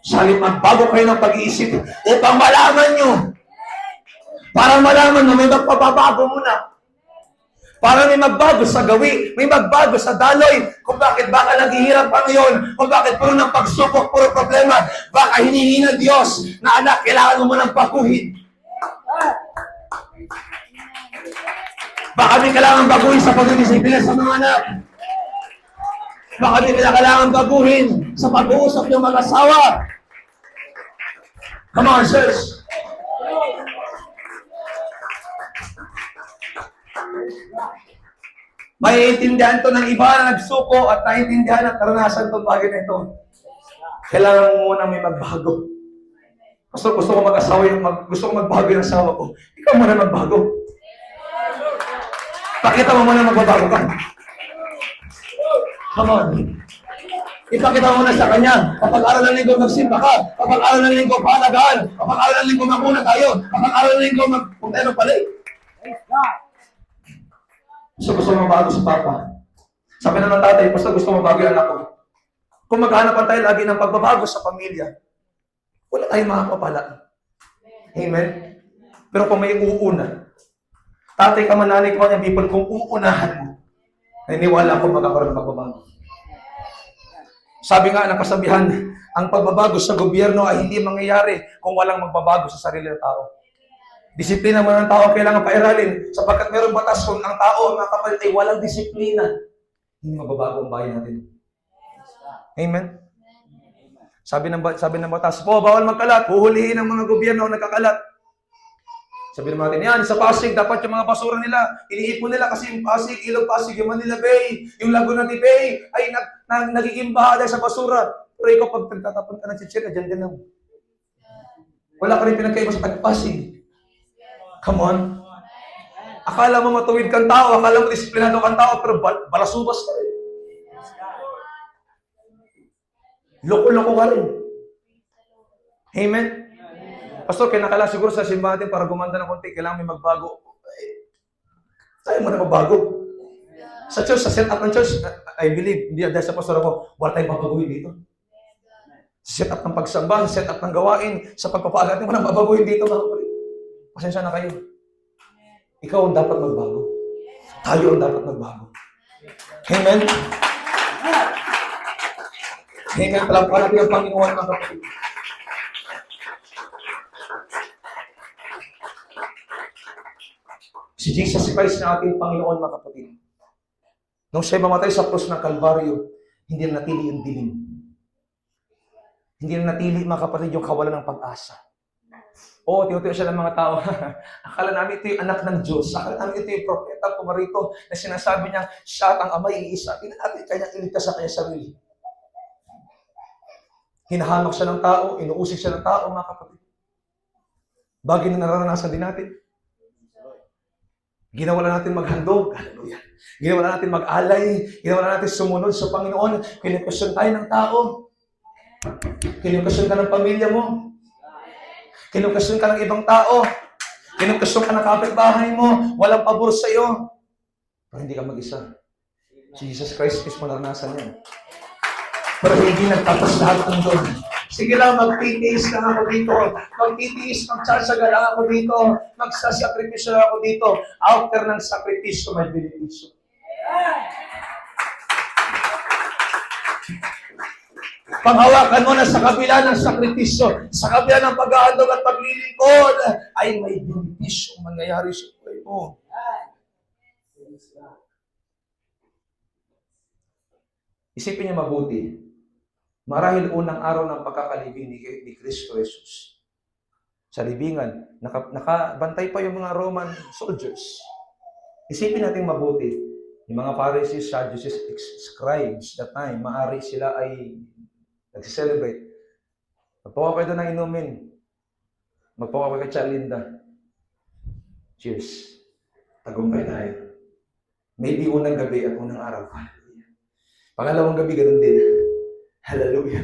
Speaker 3: Sabi, magbago kayo ng pag-iisip upang malaman nyo. Para malaman na may magpababago muna. Para may magbago sa gawi, may magbago sa daloy, kung bakit baka naghihirap pa ngayon, kung bakit puro ng pagsubok, puro problema, baka hinihingi ng Diyos na anak, kailangan mo munang baguhin. Baka may kailangan baguhin sa pag-disiplina sa mga anak. Baka may kailangan baguhin sa pag-uusap ng mag-asawa. Come on, church. Maiintindihan to ng iba na nagsuko at naiintindihan at naranasan itong bagay na ito. Kailangan mo muna may magbago. Gusto ko mag-asawa gusto ko magbago yung asawa ko. Ikaw muna magbago. Pakita mo muna magbabago ka. Come on. Ipakita mo muna sa kanya. Kapag araw ng linggo magsimba ka. Kapag araw ng linggo paalagaan. Kapag araw ng linggo magmuna tayo. Kapag araw ng linggo kung tayo pala. Gusto mabago sa papa. Sabi na ng tatay, basta gusto mabago yung anak ko. Kung maghanapan tayo lagi ng pagbabago sa pamilya, wala tayong makakapala. Amen? Pero kung may uuna, tatay ka man, nanay ko man, people, kung uunahan mo, naniniwala ko magkakaroon ng pagbabago. Sabi nga ng kasabihan, ang pagbabago sa gobyerno ay hindi mangyayari kung walang magbabago sa sarili ng tao. Disiplina mo ng tao kailangan pairalin sapagkat mayroong batas kung ang tao, mga kapalit, ay walang disiplina. Hindi mababago ang bayan natin. Amen? Sabi ng batas, bawal magkalat, huhulihin ang mga gobyerno ang nagkakalat. Sabi naman natin, yan, sa Pasig, dapat yung mga basura nila, iniipon nila kasi yung Pasig, Ilog Pasig, yung Manila Bay, yung Laguna de Bay, ay nagiging baha dahil sa basura. Pero ikaw, pag nagtatapon ka ng chichira, dyan din lang. Wala ka rin pinagkaiba sa Pasig. Come on. Akala mo matuwid kang tao, akala mo disiplinado kang tao, pero balasubas ka rin. Loko-loko ka rin. Amen? Pastor, kinakala siguro sa simbahan natin para gumanda ng konti, kailangan may magbago. Tayo mo na magbago. Sa church, sa set-up ng church, I believe, hindi dahil sa pastor ako, wala tayong babaguhin dito. Sa set-up ng pagsamba, sa set-up ng gawain, sa pagpapaalat, wala nang babaguhin dito, mga kapatid. Pasensya na kayo. Ikaw ang dapat magbago. Tayo ang dapat magbago. Amen? Amen. Palampakan natin ang Panginoon, mga kapatid. Si Jesus Christ na ating Panginoon, mga kapatid. Nung siya'y mamatay sa krus ng Kalbaryo, hindi na natili yung dilim. Hindi na natili, mga kapatid, yung kawalan ng pag-asa. Oo, tinutuyo siya ng mga tao. Akala namin ito yung anak ng Diyos. Akala namin ito yung propeta, pumarito, na sinasabi niya, siya at ang Ama iisa. Tingnan natin kanya iligtas sa kanya sarili. Hinahamak siya ng tao, inuusig siya ng tao, mga kapatid. Bagay na nararanasan din natin. Ginawa natin maghandog. Hallelujah. Ginawa natin mag-alay. Ginawa natin sumunod sa Panginoon. Kinukasyon tayo ng tao. Kinukasyon ka ng pamilya mo. Kinukasyon ka ng ibang tao. Kinukasyon ka ng kapitbahay mo. Walang pabor sa iyo. Pero hindi ka mag-isa. Si Jesus Christ mismo naranasan yan. Pero hindi nagtapos lahat ng doon. Sige lang, magtitiis lang ako dito. Magtitiis, magsasaga lang ako dito. Magsasakripisyo lang ako dito. After ng sakripisyo, may benepisyo. Panghawakan mo na sa kabila ng sakripisyo, sa kabila ng pag-aandog at paglilingkod, ay may benepisyo mangyayari sa buhay mo. Isipin niyo mabuti. Marahil unang araw ng pagkakalibing ni Kristo Jesus. Sa libingan, nakabantay pa yung mga Roman soldiers. Isipin natin mabuti. Yung mga Pharisees, Sadducees, scribes that time, maari sila ay nag-celebrate. Magpawa kayo doon ng inumin. Magpawa kayo kay Chalinda. Cheers. Tagumpay tayo. Maybe unang gabi at unang araw. Pangalawang gabi, ganun din. Hallelujah.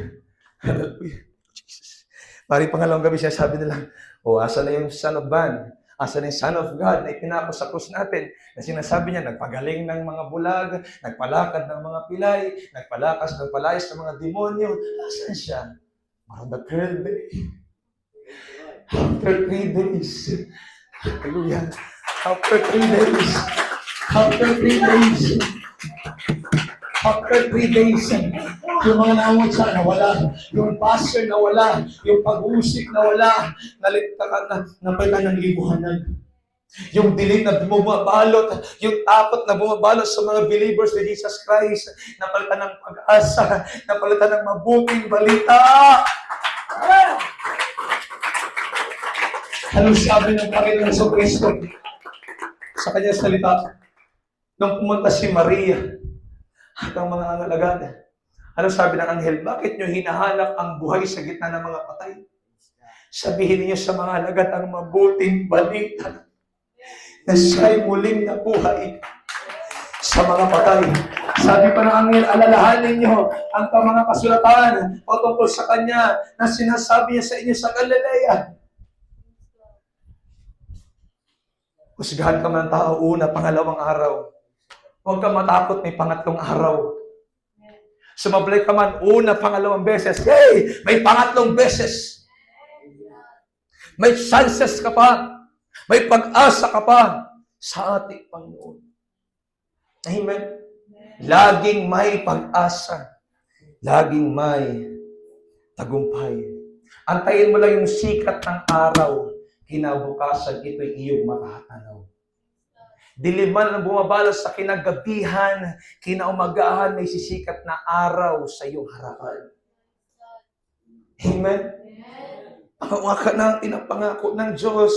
Speaker 3: Hallelujah. Jesus. Pari pangalawang gabi siya, sabi nila, asa na yung son of man? Asan yung Son of God na ipinako sa krus natin na sinasabi niya, nagpagaling ng mga bulag, nagpalakad ng mga pilay, nagpalayas ng mga demonyo. Asan siya? On the third day, after 3 days, hallelujah, after 3 days, after 3 days, after 3 days, yung mga naunsa nawala, yung pastor nawala, yung pag-uusik nawala, napalitan ng libuhanan. Yung dilim na bumabalot, yung takot na bumabalot sa mga believers ni Jesus Christ, napalitan ng pag-asa, napalitan ng mabuting balita. Anong sabi ng Panginoon sa Kristo sa kanyang salita? Nung pumunta si Maria at ang mga alagad, ano sabi ng anghel? Bakit nyo hinahanap ang buhay sa gitna ng mga patay? Sabihin niyo sa mga alagad ang mabuting balita na siya'y muling nabuhay sa mga patay. Sabi pa ng anghel, alalahanin niyo ang mga kasulatan patungkol sa kanya na sinasabi niya sa inyo sa Galilea. Husgahan ka man ng tao, una, pangalawang araw. Huwag kang matakot, may pangatlong araw. Sumablay ka man, una, pangalawang beses. Hey! May pangatlong beses. May chances ka pa. May pag-asa ka pa sa ating Panginoon. Amen? Laging may pag-asa. Laging may tagumpay. Antayin mo lang yung sikat ng araw. Kinabukasan, ito'y iyong makakatanaw. Diliman na bumabalas sa kinagabihan, kinaumagahan, may sisikat na araw sa iyong harapan. Amen? Pangawaka na ang pinapangako ng Diyos.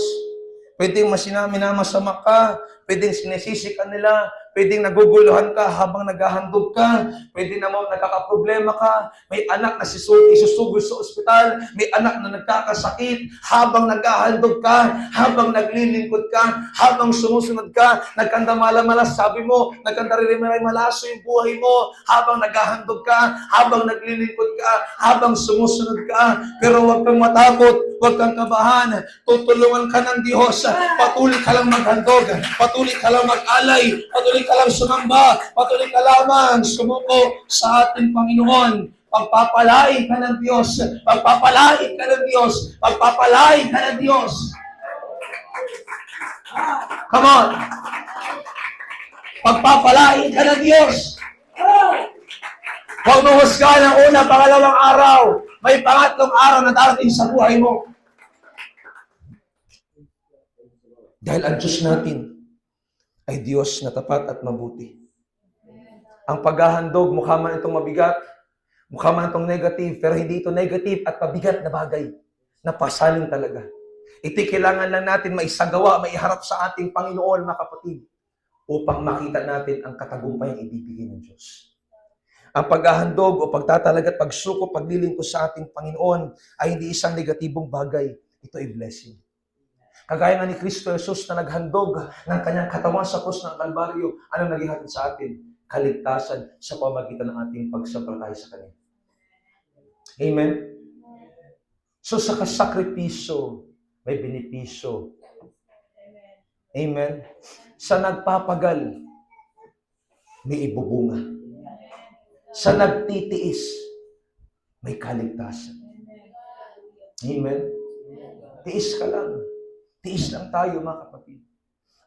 Speaker 3: Pwedeng masama ka, pwedeng sinisisi ka nila, pwedeng naguguluhan ka habang naghahandog ka, pwedeng naman nagkakaproblema ka, may anak na isusugod sa ospital, may anak na nagkakasakit, habang naghahandog ka, habang naglilingkod ka, habang sumusunod ka, nagkandamala-malas, sabi mo, nagkandaririmaray-malaso yung buhay mo, habang naghahandog ka, habang naglilingkod ka, habang sumusunod ka, pero huwag kang matakot, huwag kang kabahan, tutulungan ka ng Diyos, patuloy ka lang maghandog, patuloy ka lang mag-alay, patuloy ka lang sumamba, patuloy ka lamang sumuko sa ating Panginoon. Pagpapalain ka ng Diyos, pagpapalain ka ng Diyos, pagpapalain ka ng Diyos. Come on! Pagpapalain ka ng Diyos. Huwag mo husgahan ang una, pangalawang araw. May pangatlong araw na darating sa buhay mo. Dahil ang Diyos natin ay Diyos na tapat at mabuti. Ang paghahandog, mukha man itong mabigat, mukha man itong negative, pero hindi ito negative at pabigat na bagay. Napasaling talaga. Ito kailangan lang natin maisagawa, maiharap sa ating Panginoon, mga kapatid, upang makita natin ang katagumpay ang ibibigay ng Diyos. Ang paghahandog o pagtatalag at pagsuko, paglilingkod sa ating Panginoon ay hindi isang negatibong bagay. Ito ay blessing. Kagaya nga ni Kristo Jesus na naghandog ng kanyang katawan sa krus ng Kalbaryo, ano naging hatid sa atin? Kaligtasan sa pamagitan ng ating pagsampalataya sa Kanya. Amen? So sa kasakripisyo, may benepisyo. Amen? Sa nagpapagal, may ibubunga. Sa nagtitiis, may kaligtasan. Amen? Tiis ka lang. Tiis lang tayo, mga kapatid.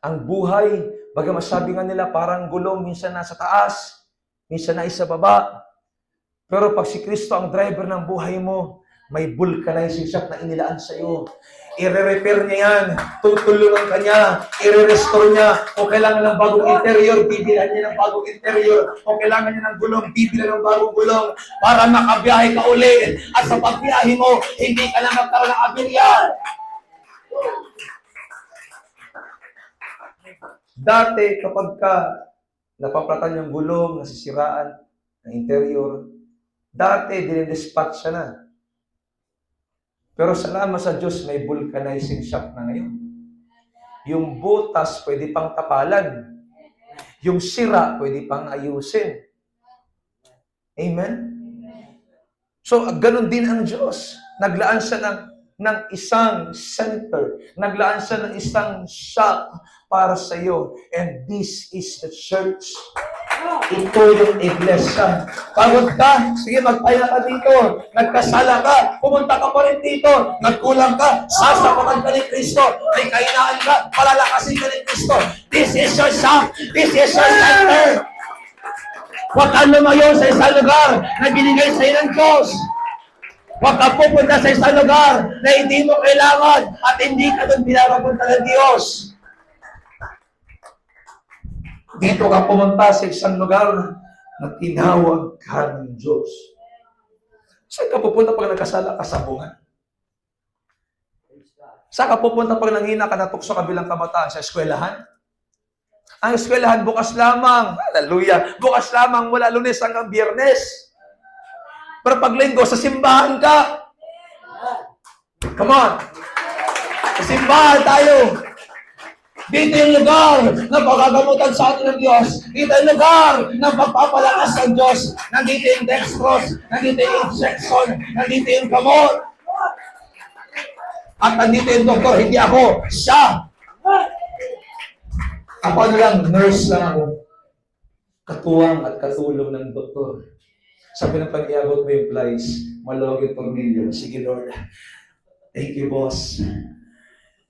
Speaker 3: Ang buhay, baga masabi nga nila, parang gulong, minsan nasa taas, minsan na isa baba. Pero pag si Kristo ang driver ng buhay mo, may vulcanizing shop na inilaan sa iyo. I-repair niya yan, tutulungan ka niya, i-restore niya. Kung kailangan ng bagong interior, bibilan niya ng bagong interior. Kung kailangan niya ng gulong, bibilan ng bagong gulong para makabiyahe ka uli. At sa pagbiyahe mo, hindi ka na magkaroon ng aberya. Dati, kapag ka napaplatan yung gulong, nasisiraan ng interior, dati, dinedispatch siya na. Pero salamat sa Diyos, may vulcanizing shop na ngayon. Yung butas, pwede pang tapalan. Yung sira, pwede pang ayusin. Amen? So, ganun din ang Diyos. Naglaan siya ng ng isang center. Naglaan siya ng isang shop para sa iyo. And this is the church. Ito yung iglesia. Pagod ka? Sige, magpaya ka dito. Nagkasala ka? Pumunta ka pa rin dito. Nagkulang ka? Sasapakan ka ni Kristo. May kainaan ka? Palalakasin ka ni Kristo. This is your shop. This is your center. Huwag kang lumayo sa isang lugar na binigay sa iyo ng Diyos. Huwag kang pupunta sa isang lugar na hindi mo kailangan at hindi ka doon pinapapunta ng Diyos. Dito ka pumunta sa isang lugar na tinawag ka ng Diyos. Saan ka pupunta pag nagkasala ka sa bungan? Saan ka pupunta pag nanghina ka na tukso ka bilang kabataan? Sa eskwelahan? Ang eskwelahan bukas lamang. Hallelujah. Bukas lamang mula Lunes hanggang Biyernes. Pero pag linggo, sa simbahan ka. Come on. Sa simbahan tayo. Dito yung lugar na pagkagamutan sa atin ng Diyos. Dito yung lugar na pagpapalakas ng Diyos. Nandito yung dextrose, nandito yung injection, nandito yung gamot. At nandito yung doktor, hindi ako, siya. Ako ano lang, nurse lang ako. Katuwang at katulong ng doktor. Sabi ng pag-iagot mo yung flies, malawag yung tornilyo. Sige Lord, thank you boss.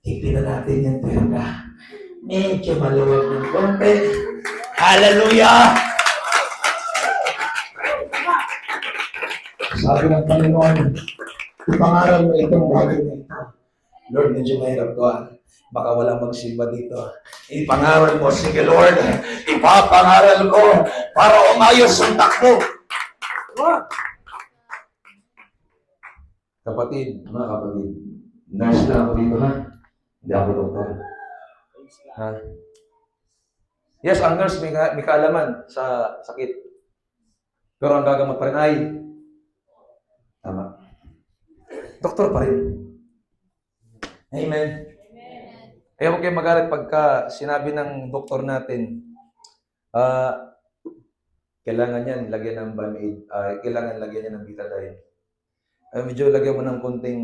Speaker 3: Tignan natin yung pera. Medyo maluwag ng konti. Hallelujah! Sabi ng Panginoon, ipangaral mo itong bagay na ito. Lord, medyo mahirap to Baka walang magsimba dito. Ipangaral mo, sige Lord, ipapangaral ko para umayos ang takbo. Kapatid, mga kapatid, nurse na ako dito ha. Hindi ako doktor. Ha? Yes, ang nurse may kaalaman sa sakit. Pero ang gagamot pa rin ay tama. Doktor pa rin. Amen. Kaya huwag kayo magalit pagka sinabi ng doktor natin, kailangan yan, lagyan ng Band-Aid, kailangan lagyan yan ng Betadine. Medyo lagyan mo ng konting,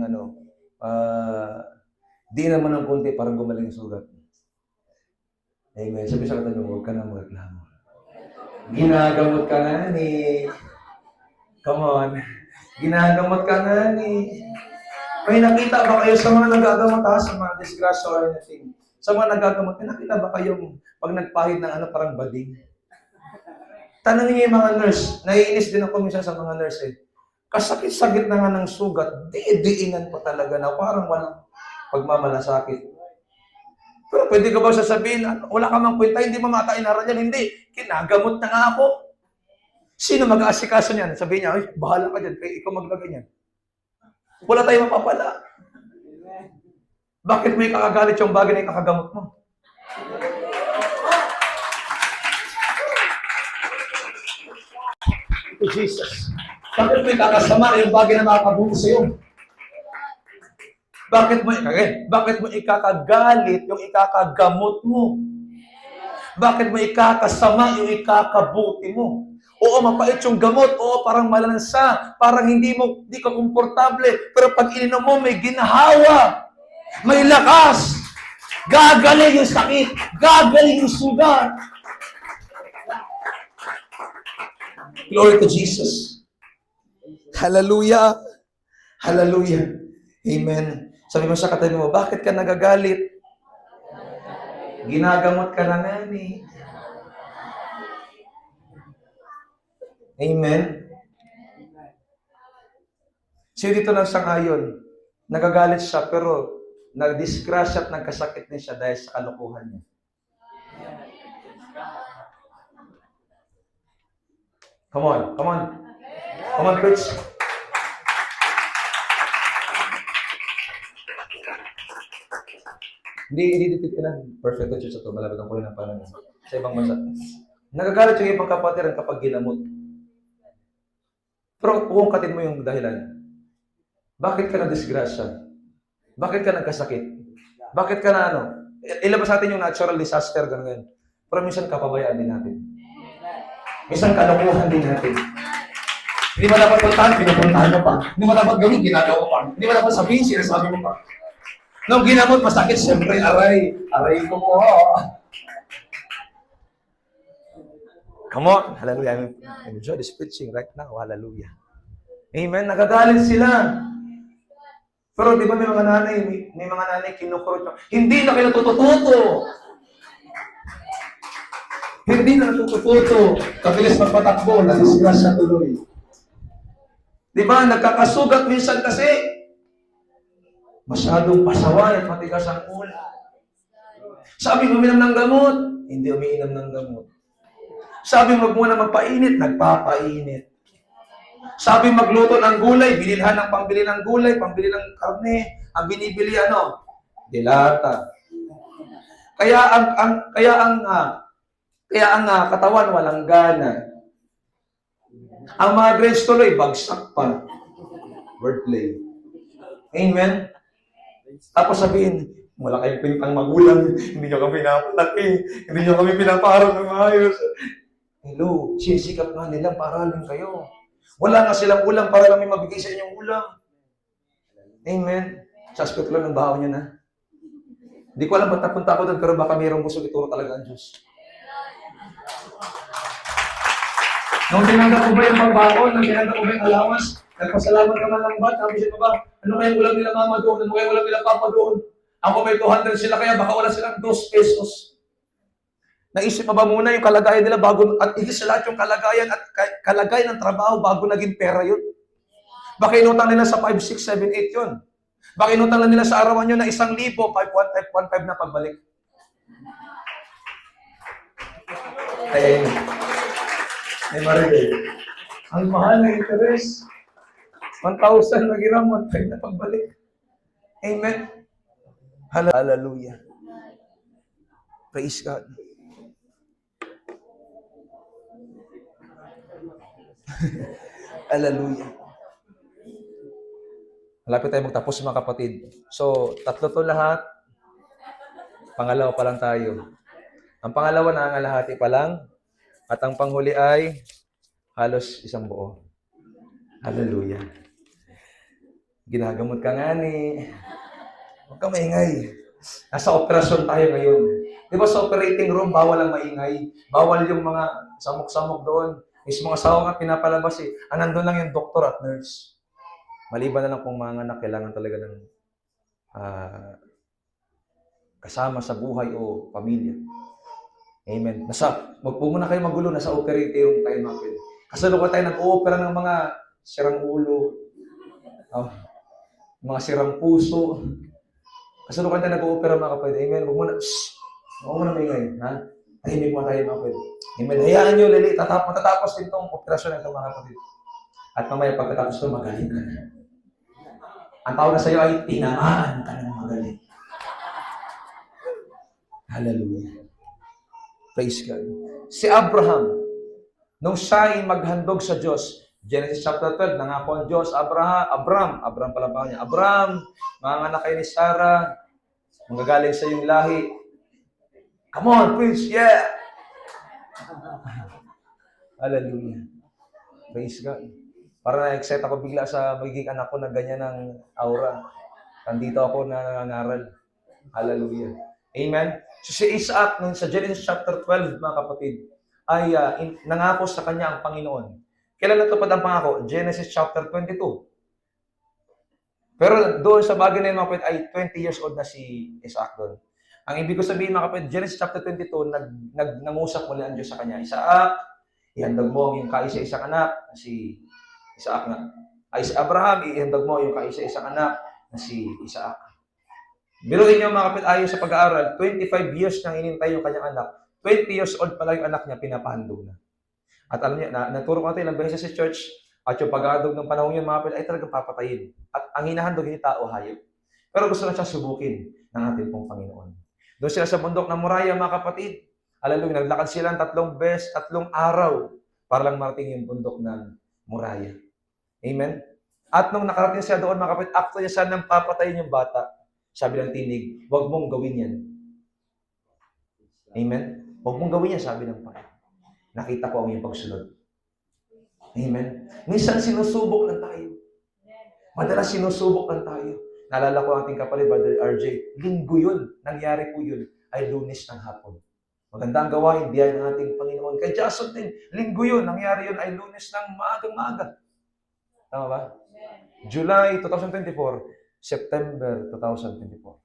Speaker 3: di naman ng konti para gumaling yung sugat. Amen. Sabi sa kanya, huwag ka na magreklamo. Ginagamot ka na ni. Come on. Ginagamot ka na ni. May nakita ba kayo sa mga nagagamot sa mga disgrasya or anything? Sa mga nagagamot, may nakita ba kayong pag nagpahid ng parang bading? Tanongin niyo yung mga nurse. Naiinis din ako minsan sa mga nurse Kasakit-sakit na nga ng sugat, diingan pa talaga na parang walang pagmamalasakit. Pero pwede ka ba sasabihin, wala ka mang kwenta, hindi mo matainaran yan? Hindi. Kinagamot na nga ako. Sino mag-aasikaso niyan? Sabihin niya, ay, bahala ka dyan, kaya ikaw maglagay niyan. Wala tayong mapapala. Bakit mo ikakagalit yung bagay na ikakagamot mo? Oh, Jesus. Bakit mo ikakasama yung bagay na makakabuti sa iyo? Bakit mo ikakagalit yung ikakagamot mo? Bakit mo ikakasama yung ikakabuti mo? Oo, mapait yung gamot. Oo, parang malansa. Parang hindi ka komportable. Pero pag ininom mo, may ginahawa. May lakas. Gagaling yung sakit. Gagaling yung sugat. Glory to Jesus. Hallelujah. Hallelujah. Amen. Sabi mo sa katabi mo, bakit ka nagagalit? Ginagamot ka na nga ni. Amen. Siya dito nagsang-ayon. Nagagalit siya, pero nag-disgrasya at nagkasakit din siya dahil sa kalokohan niya. Come on, come on. Come on, preach. Hindi dito kailan. Perfect ang church ito. Malapit ang kulit ng panahon. Sa ibang bansa. Nagagalit yung ibang kapatiran kapag ginamot. Pero uungkatin mo yung dahilan. Bakit ka na-disgrasya? Bakit ka nagkasakit? Bakit ka na ilabas natin yung natural disaster, gano'n. Pero minsan kapabayaan din natin. Minsan kalokohan din natin. Hindi mo dapat puntahan, pinupuntahan mo pa. Hindi mo dapat gawin, ginagawa pa. Hindi mo dapat sabihin, sinasabi mo pa. Nung ginamot, masakit, siyempre, aray. Aray ko po. Come on. Hallelujah. I enjoy this preaching right now. Hallelujah. Amen. Nagagalit sila. Pero di ba may mga nanay kinukurot nyo. Hindi na kayo natututo. Hindi na natututo. Kabilis magpatakbo, nadisgrasya tuloy. Di ba? Nagkakasugat minsan kasi. Masyadong pasaway at matigas ang ulo. Sabi uminom ng gamot, hindi umiinom ng gamot. Sabi wag muna magpainit, nagpapainit. Sabi magluto ng gulay, bililhan ng pambili ng gulay, pambili ng karne, ang binibili dilata. Kaya ang katawan walang gana. Ang mga grades tuloy bagsak pa. Wordplay. Amen. Tapos sabihin, wala kayong pintang magulang, hindi nyo kami napalaki, hindi nyo kami pinaparal ng maayos. Hello, sisikap nga nilang paralin kayo. Wala nga silang ulam para kami mabigay sa inyong ulam. Amen. Sa aspect lang ng bahaw nyo na. Hindi ko alam ba't napunta ako doon, pero baka mayroong gusto ituro talaga ang Diyos. Nung tinanggap ko ba yung pagbaon, nung tinanggap ko ba yung allowance, nagpasalamat ka man lang ba? Sabi siya ba, ano kayang ulam nila mama doon? Ano kayang ulam nila papa doon? Ako may 200 sila, kaya baka wala silang 2 pesos. Naisip mo ba muna yung kalagayan nila bago, at higit sa lahat yung kalagayan at kalagayan ng trabaho bago naging pera yun? Baka inutang nila sa 5, 6, 7, 8 yun. Baka inutang na nila sa arawan yun na 1,000, 5,1,5 na pagbalik. Ay Marie, ang mahal na interest. 1,000 na ginam, 1,500 na pagbalik. Amen. Hallelujah. Praise God. Hallelujah. Malapit tayo magtapos mga kapatid. So, tatlo to lahat. Pangalawa pa lang tayo. Ang pangalawa nangangalahati pa lang. At ang panghuli ay halos isang buo. Hallelujah. Ginagamot ka nga ni. Huwag kang maingay. Nasa operasyon tayo ngayon. Di ba sa operating room, bawal ang maingay. Bawal yung mga samok-samok doon. Is mga sawa nga pinapalabas eh. Nandun lang yung doktor at nurse. Maliban na lang kung mga anak, kailangan talaga ng kasama sa buhay o pamilya. Amen. Wag po muna kayo magulo, nasa operating room tayo mga. Kasalukuyan tayo nag-o-opera ng mga sirang ulo, mga sirang puso. Kasalukuyan tayo nag-o-opera mga kapatid. Amen. Huwag muna maingay. Ha? Tahimik mo tayo mga kapatid. Amen. Hayaan nyo, Lili. Matatapos din itong operasyon ng mga kapatid. At mamaya pagkatapos ito, magaling ka na. Ang tawag na sa iyo ay tinamaan ka ng magaling. Hallelujah. Praise God. Si Abraham, nung siya ay maghandog sa Diyos, Genesis chapter 12, nangako ang Diyos, Abraham pala pa niya, Abraham, mga anak kayo ni Sarah, magagaling sa iyong lahi. Come on, preach, yeah! Hallelujah. Praise God. Para na-excite ako bigla sa magiging anak ko na ganyan ng aura. Nandito ako na nangaral. Hallelujah. Amen. So si Isaac, sa Genesis chapter 12, mga kapatid, ay nangako sa kanya ang Panginoon. Kailan natupad ang pangako? Genesis chapter 22. Pero doon sa bagay na yun, mga kapatid, ay 20 years old na si Isaac doon. Ang ibig ko sabihin, mga kapatid, Genesis chapter 22, nangusap muli ang Diyos sa kanya. Isaac, ihandog mo yung kaisa-isang anak, si Isaac nga. Si Abraham, ihandog mo yung kaisa-isang anak, na si Isaac. Biruin niyo mga kapit, ayon sa pag-aaral, 25 years nang inintay yung kanyang anak. 20 years old pala yung anak niya, pinapahandog na. At alam niya, naturo ko natin ilang beses sa church, at yung pag-ahandog ng panahon yun, mga kapit, ay talagang papatayin. At ang hinahandog yung tao, hayop. Pero gusto na siya subukin ng ating pong Panginoon. Doon sila sa bundok ng Moriah, mga kapatid. Alam niyo, naglakad sila ng 3 araw para lang marating yung bundok ng Moriah. Amen? At nung nakarating siya doon, mga kapatid, akto niya siya nang papatayin yung bata. Sabi ng tinig, huwag mong gawin yan. Amen? Huwag mong gawin yan, sabi ng Panginoon. Nakita ko ang iyong pagsunod. Amen. Minsan sinusubok lang tayo. Madalas sinusubok lang tayo. Naalala ko ang ating kapatid, Brother RJ, linggo yun. Nangyari po yun ay Lunes ng hapon. Maganda ang gawain, biyaya ng ating Panginoon. Kay Jason din, linggo yun. Nangyari yun ay Lunes ng maagang-maaga. Tama ba? July 2024, September 2024.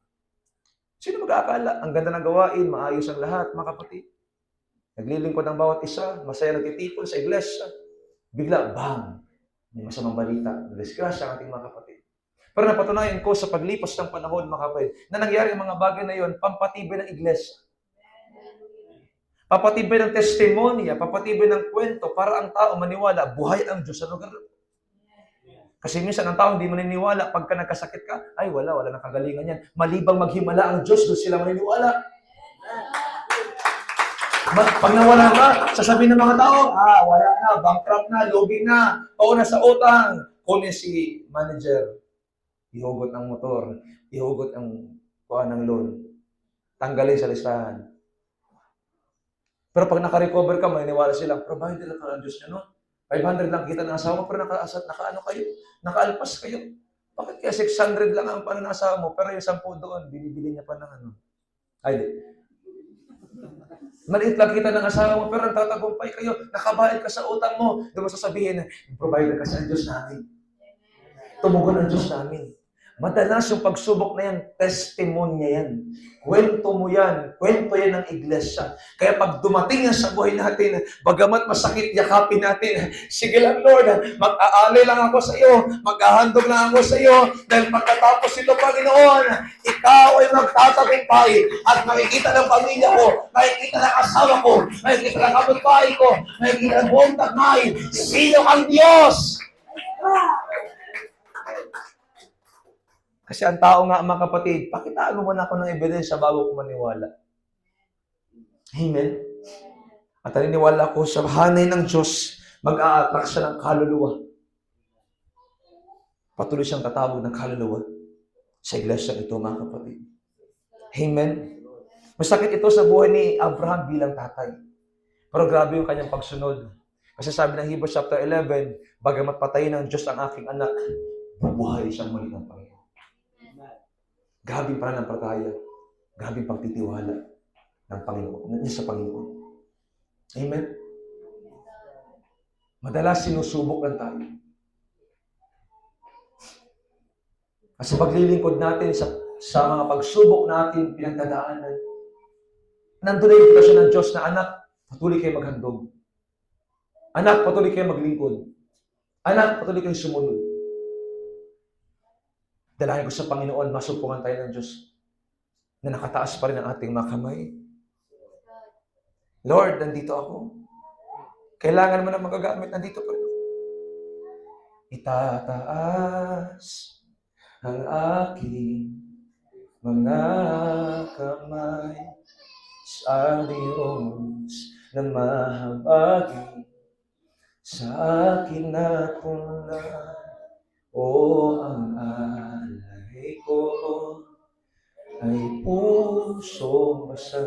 Speaker 3: Sino mag-aakala? Ang ganda ng gawain, maayos ang lahat, mga kapatid. Naglilingkod ang bawat isa, masaya nagtitipon sa iglesia. Bigla, bang! May masamang balita. Disgrasya ang ating mga kapatid. Pero napatunayan ko sa paglipas ng panahon, mga kapatid, na nangyari ang mga bagay na yon, pampatibay ng iglesia. Papatibay ng testimonya, papatibay ng kwento, para ang tao maniwala, buhay ang Diyos sa lugar. Kasi minsan ang tao hindi maniniwala, pagka nagkasakit ka, ay wala nang kagalingan yan. Malibang maghimala ang Diyos, doon sila maniniwala. Pag nawala ka, sasabihin ng mga tao, wala na, bankrupt na, lugi na, pauna sa utang. Kunin si manager, ihugot ang motor, ihugot ang kuha ng loan, tanggalin sa listahan. Pero pag naka-recover ka, maniniwala sila, provider lang ang Diyos niya, no? 500 lang kita ng asawa mo, pero naka-ano kayo, naka-alpas kayo. Bakit kaya 600 lang ang ng asawa mo, pero yung 10 doon, binibili niya pa ng ano? Ay, di. Maliit lang kita ng asawa mo, pero nagtatagumpay kayo, nakabayad ka sa utang mo. Doon mo sasabihin, provider ka sa Diyos namin. Tumugon ang Diyos namin. Madalas yung pagsubok na yan, testimonya yan. Kwento mo yan. Kwento yan ng iglesia. Kaya pag dumating yan sa buhay natin, bagamat masakit, yakapin natin. Sige lang, Lord, mag-aalay lang ako sa iyo. Mag-ahandog lang ako sa iyo. Dahil pagkatapos ito, Panginoon, ikaw ay magtatagumpay at makikita ng pamilya ko, makikita ng asawa ko, makikita ng kapitbahay ko, makikita ng buong tagmay. Sino ang Diyos? Kasi ang tao nga, mga kapatid, pakitaan mo muna ako ng ebidensya bago ko maniwala. Amen? At naniniwala ko sa hanay ng Diyos, mag-a-attract siya ng kaluluwa. Patuloy siyang tatawag ng kaluluwa sa iglesia ito, mga kapatid. Amen? Masakit ito sa buhay ni Abraham bilang tatay. Pero grabe yung kanyang pagsunod. Kasi sabi ng Hebrews chapter 11, bagamat patayin ng Diyos ang aking anak, bubuhay siyang muli ng Panginoon. Gabing pananampalataya, gabing pagtitiwala ng Panginoon, niya sa Panginoon. Amen? Madalas sinusubok lang tayo. Kasi paglilingkod natin sa mga pagsubok natin, pinagdadaanan, nandun na yung invitasyon ng Diyos na anak, patuloy kayo maghandog. Anak, patuloy kayo maglingkod. Anak, patuloy kayo sumunod. Dalahin ko sa Panginoon, masupungan tayo ng Diyos na nakataas pa rin ang ating mga kamay. Lord, nandito ako. Kailangan mo na magagamit, nandito pa rin ako. Itataas ang aking mga kamay sa Diyos na mahabagi sa akin na punan. O ang alay ko ay pusong basa,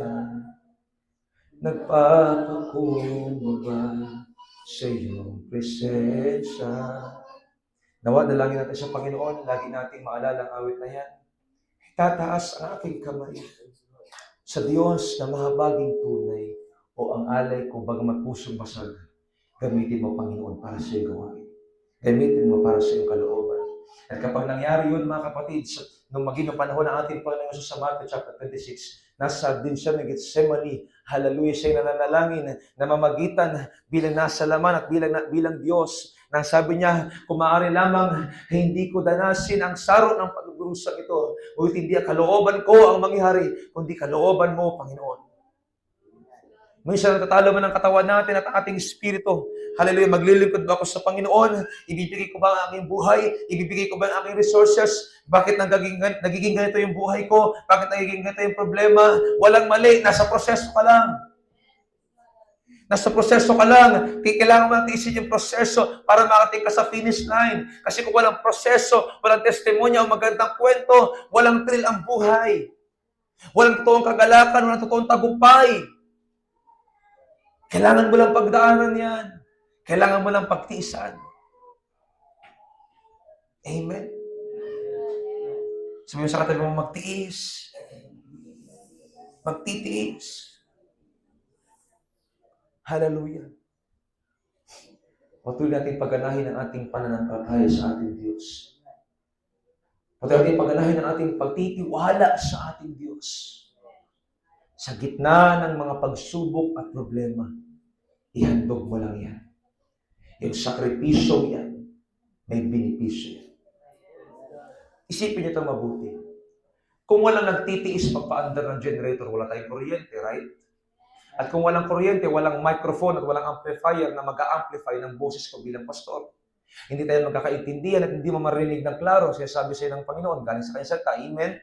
Speaker 3: nagpapakumbaba sa iyong presensya. Nawa, dalangin natin sa Panginoon, lagi natin maalala ang awit na yan. Tataas ang aking kamay sa Diyos na mahabaging tunay, o ang alay ko bagamat pusong basag, gamitin mo, Panginoon, para sa iyong gawain. Gamitin mo para sa iyong kalooban. At kapag nangyari yun, mga kapatid, nung maging panahon ng ating Panginoon Jesus sa Matthew chapter 26, nasa din siya ng Gethsemane, hallelujah, siya nananalangin na mamagitan bilang nasa laman at bilang Diyos. Nang sabi niya, kung maaari lamang, hindi ko danasin ang saro ng pagdurusang ito, o hindi ang kalooban ko ang mangyari, kundi kalooban mo, Panginoon. Minsan natatalo man ang katawan natin at ang ating espiritu. Hallelujah, maglilingkod ba ako sa Panginoon? Ibibigay ko ba ang aking buhay? Ibibigay ko ba ang aking resources? Bakit nagiging ganito yung buhay ko? Bakit nagiging ganito yung problema? Walang mali, nasa proseso ka lang. Nasa proseso ka lang. Kailangan mo natiisin yung proseso para makating ka sa finish line. Kasi kung walang proseso, walang testimonya o magandang kwento, walang thrill ang buhay. Walang totoong kagalakan, walang totoong tagumpay. Kailangan mo lang pagdaanan yan. Kailangan mo lang pagtiisan. Amen. Sabi mo sa katabi mo, magtiis. Magtitiis. Hallelujah. Patuloy natin pagganahin ang ating pananampalataya sa ating Diyos. Patuloy natin pagganahin ang ating pagtitiwala sa ating Diyos. Sa gitna ng mga pagsubok at problema, ihandog mo lang yan. Yung sakripisyo yan, may binipisyo yan. Isipin niyo ito mabuti. Kung walang nagtitiis pagpaandar ng generator, wala tayong kuryente, right? At kung walang kuryente, walang microphone at walang amplifier na mag-a-amplify ng boses ko bilang pastor. Hindi tayo magkakaintindihan at hindi mo marinig ng klaro, sinasabi sa'yo ng Panginoon, galing sa kanyang salita, amen?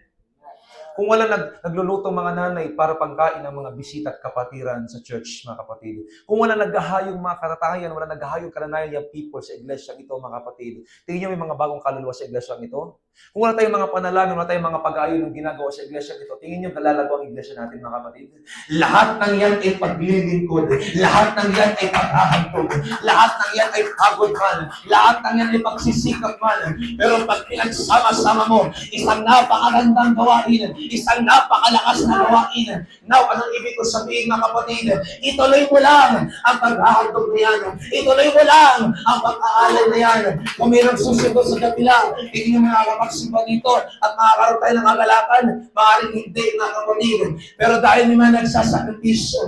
Speaker 3: Kung wala nagluluto mga nanay para pagkain ng mga bisita at kapatiran sa church, mga kapatid. Kung wala naghahayong mga karatayan, wala naghahayong kananayan yung people sa iglesia ito, mga kapatid. Tingin niyo may mga bagong kaluluwa sa iglesia ito? Kung wala tayong mga panalangin, wala tayong mga pag-aayon ng ginagawa sa iglesia ito, tingin niyo kalalago ang iglesia natin, mga kapatid. Lahat ng yan ay paglilingkod. Lahat ng yan ay pag-ahantog. Lahat ng yan ay pagod man. Lahat ng yan ay pagsisikap man. Pero pag pinagsama-sama mo, isang napakagandang gawain, isang napakalakas na gawain. Now, anong ibig ko sabihin, mga kapatid? Ituloy mo lang ang pag-ahantog na yan. Ituloy mo lang ang pag-aalay na yan. Kung mayroong susunod sa kapila, hindi nyo makakapagsimba dito at makakaroon tayo ng agalakan, maaaring hindi, mga kapatid. Pero dahil may mga nagsasakripisyo,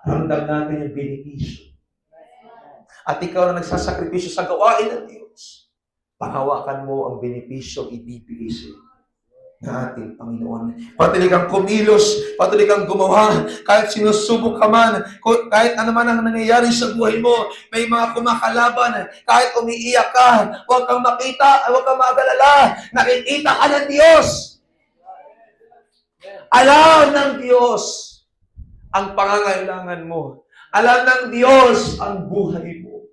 Speaker 3: ramdam natin yung benepisyo. At ikaw na nagsasakripisyo sa gawain ng Diyos, panghawakan mo ang benepisyo ibibigay sa'yo ng ating Panginoon. Patuloy kang kumilos, patuloy kang gumawa, kahit sinusubok ka man, kahit ano man ang nangyayari sa buhay mo, may mga kumakalaban, kahit umiiyak ka, huwag kang makita, huwag kang magalala, nakikita ka ng Diyos. Alam ng Diyos ang pangangailangan mo. Alam ng Diyos ang buhay mo.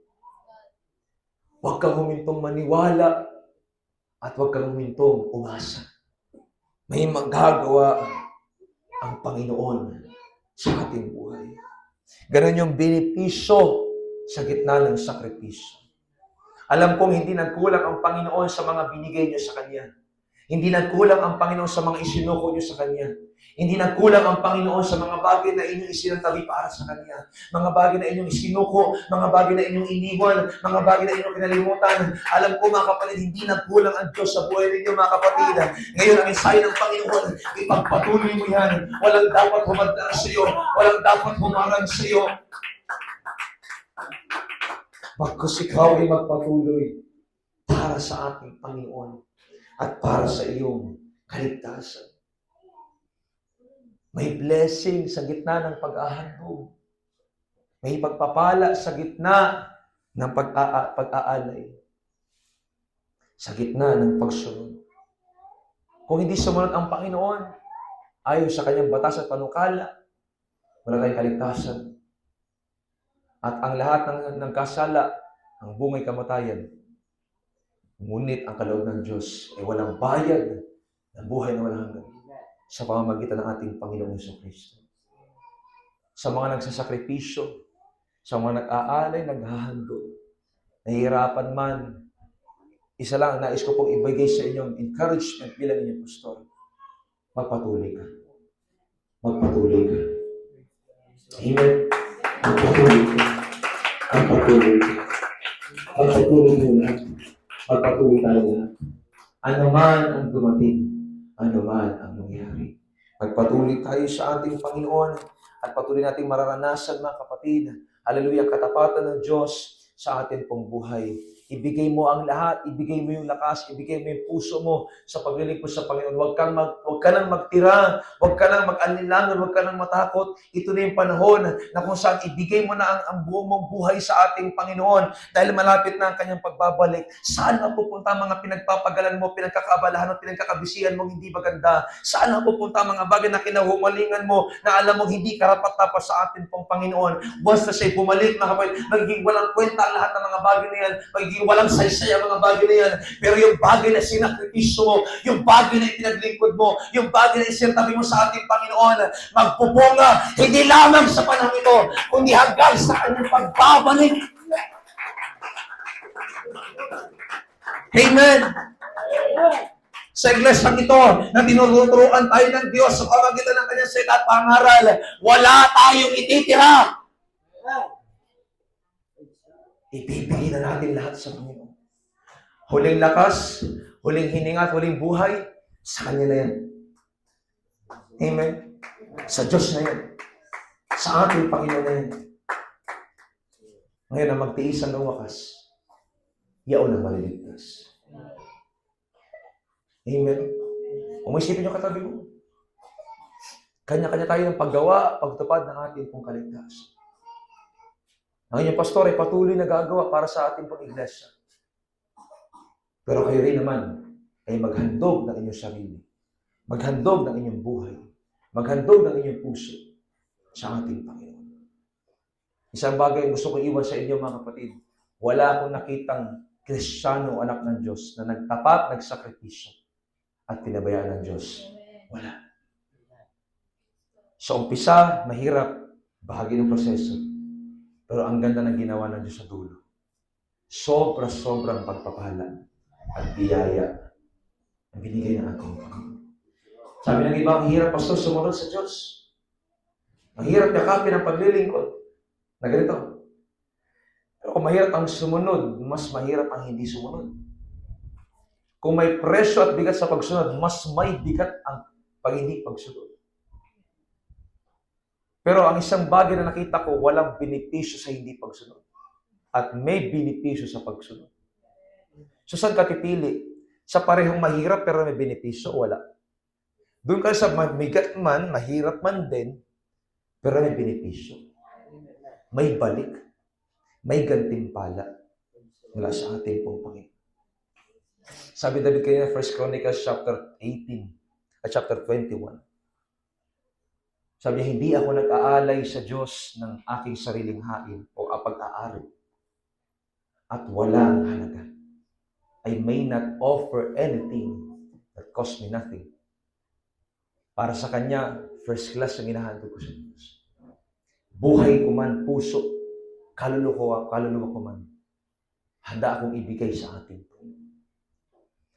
Speaker 3: Huwag kang humintong maniwala at huwag kang humintong umasa. May magagawa ang Panginoon sa ating buhay. Ganon yung benepisyo sa gitna ng sakripisyo. Alam kong hindi nagkulang ang Panginoon sa mga binigay niyo sa Kanya. Hindi nagkulang ang Panginoon sa mga isinuko niyo sa Kanya. Hindi nagkulang ang Panginoon sa mga bagay na inyong isinantabi para sa Kanya. Mga bagay na inyong isinuko, mga bagay na inyong iniwan, mga bagay na inyong kinalimutan. Alam ko, mga kapatid, hindi nagkulang ang Diyos sa buhay ninyo, mga kapatid. Ngayon, ang mensahe ng Panginoon, ipagpatuloy mo yan. Walang dapat humandar sa iyo. Walang dapat humarang sa iyo. Bagkus ikaw ay magpatuloy para sa ating Panginoon at para sa iyong kaligtasan. May blessing sa gitna ng pag-ahandog. May pagpapala sa gitna ng pag-aalay. Sa gitna ng pagsunod. Kung hindi sumunod ang Panginoon, ayon sa kanyang batas at panukala, wala tayong kaligtasan. At ang lahat ng kasala, ang bungay kamatayan. Ngunit ang kaloob ng Diyos ay walang bayad ng buhay na walang hanggan sa pamamagitan ng ating Panginoong Jesucristo. Sa mga nagsasakripisyo, sa mga nag-aalay, naghahandog, nahihirapan man, isa lang ang nais ko pong ibigay sa inyong encouragement bilang inyong pastor. Magpatuloy ka. Magpatuloy ka. Amen. Magpatuloy ka. Magpatuloy ka. Magpatuloy muna. Magpatuloy tayo na. Ano man ang dumating, ano man ang nangyari. Magpatuloy tayo sa ating Panginoon at patuloy nating mararanasan, mga kapatid. Hallelujah, ang katapatan ng Diyos sa atin pong buhay. Ibigay mo ang lahat, ibigay mo yung lakas, ibigay mo yung puso mo sa paglilingkod sa Panginoon. Huwag ka nang magtira, huwag ka nang mag-alinlangan, huwag ka nang matakot. Ito na yung panahon na kung saan ibigay mo na ang buong mong buhay sa ating Panginoon dahil malapit na ang kanyang pagbabalik. Saan mapupunta ang mga pinagpapagalan mo, pinagkakabalahan mo, pinagkakabisihan mo hindi maganda? Saan mapupunta ang mga bagay na kinahumalingan mo na alam mo hindi karapat-dapat sa ating pong Panginoon? Once na siya'y bumalik, mga kapatid, magiging walang kwenta ang lahat ng mga bagay na yan, magiging maging walang saysay ang mga bagay na yan. Pero yung bagay na sinakripisyo mo, yung bagay na itinaglingkod mo, yung bagay na isintabi mo sa ating Panginoon, magpupunga, hindi lamang sa panahon ito, kundi hanggang sa kanyang pagbabalik. Amen! Sa iglesyang ito, na tinuturuan tayo ng Diyos sa pamagitan ng kanyang salita at pangaral, wala tayong ititira. Ibibigay na natin lahat sa Panginoon. Huling lakas, huling hininga at huling buhay, sa Kanya na yan. Amen? Sa Diyos na yan. Sa ating Panginoon na yan. Ngayon na magtiisan ng wakas, yaon ang maliligtas. Amen? Umisipin yung katabi mo. Kanya-kanya tayo ng paggawa, pagtupad ng ating pong kaligtasan. Ang inyong pastor ay patuloy na gagawa para sa ating pong iglesia. Pero kayo rin naman ay maghandog ng inyong sarili. Maghandog ng inyong buhay. Maghandog ng inyong puso sa ating Panginoon. Isang bagay ang gusto ko iwan sa inyo mga kapatid. Wala akong nakitang Kristiyano anak ng Diyos na nagtapat, nagsakripisyo at pinabayaan ng Diyos. Wala. Sa umpisa, mahirap. Bahagi ng proseso. Pero ang ganda ng ginawa ng Diyos sa dulo. Sobra-sobrang pagpapala at biyaya ang binigay ng ating Panginoon. Sabi ng iba, ang hirap, pastor, sumunod sa Diyos. Ang hirap yakapin ang paglilingkod. Na ganito. Pero kung mahirap ang sumunod, mas mahirap ang hindi sumunod. Kung may presyo at bigat sa pagsunod, mas may bigat ang hindi pagsunod. Pero ang isang bagay na nakita ko, walang benepisyo sa hindi pagsunod. At may benepisyo sa pagsunod. So saan ka pipili? Sa parehong mahirap pero may benepisyo, wala. Doon ka sa mabigat man, mahirap man din, pero may benepisyo. May balik. May gantimpala mula sa ating pong Panginoon. Sabi David kanina, 1 Chronicles chapter 18 at chapter 21. Sabi niya, hindi ako nag-aalay sa Diyos ng aking sariling hain o pag-aari at walang halaga. I may not offer anything that cost me nothing. Para sa Kanya, first class ang hinahandog ko sa Diyos. Buhay ko man, puso, kaluluwa ko man, handa akong ibigay sa ating Panginoon.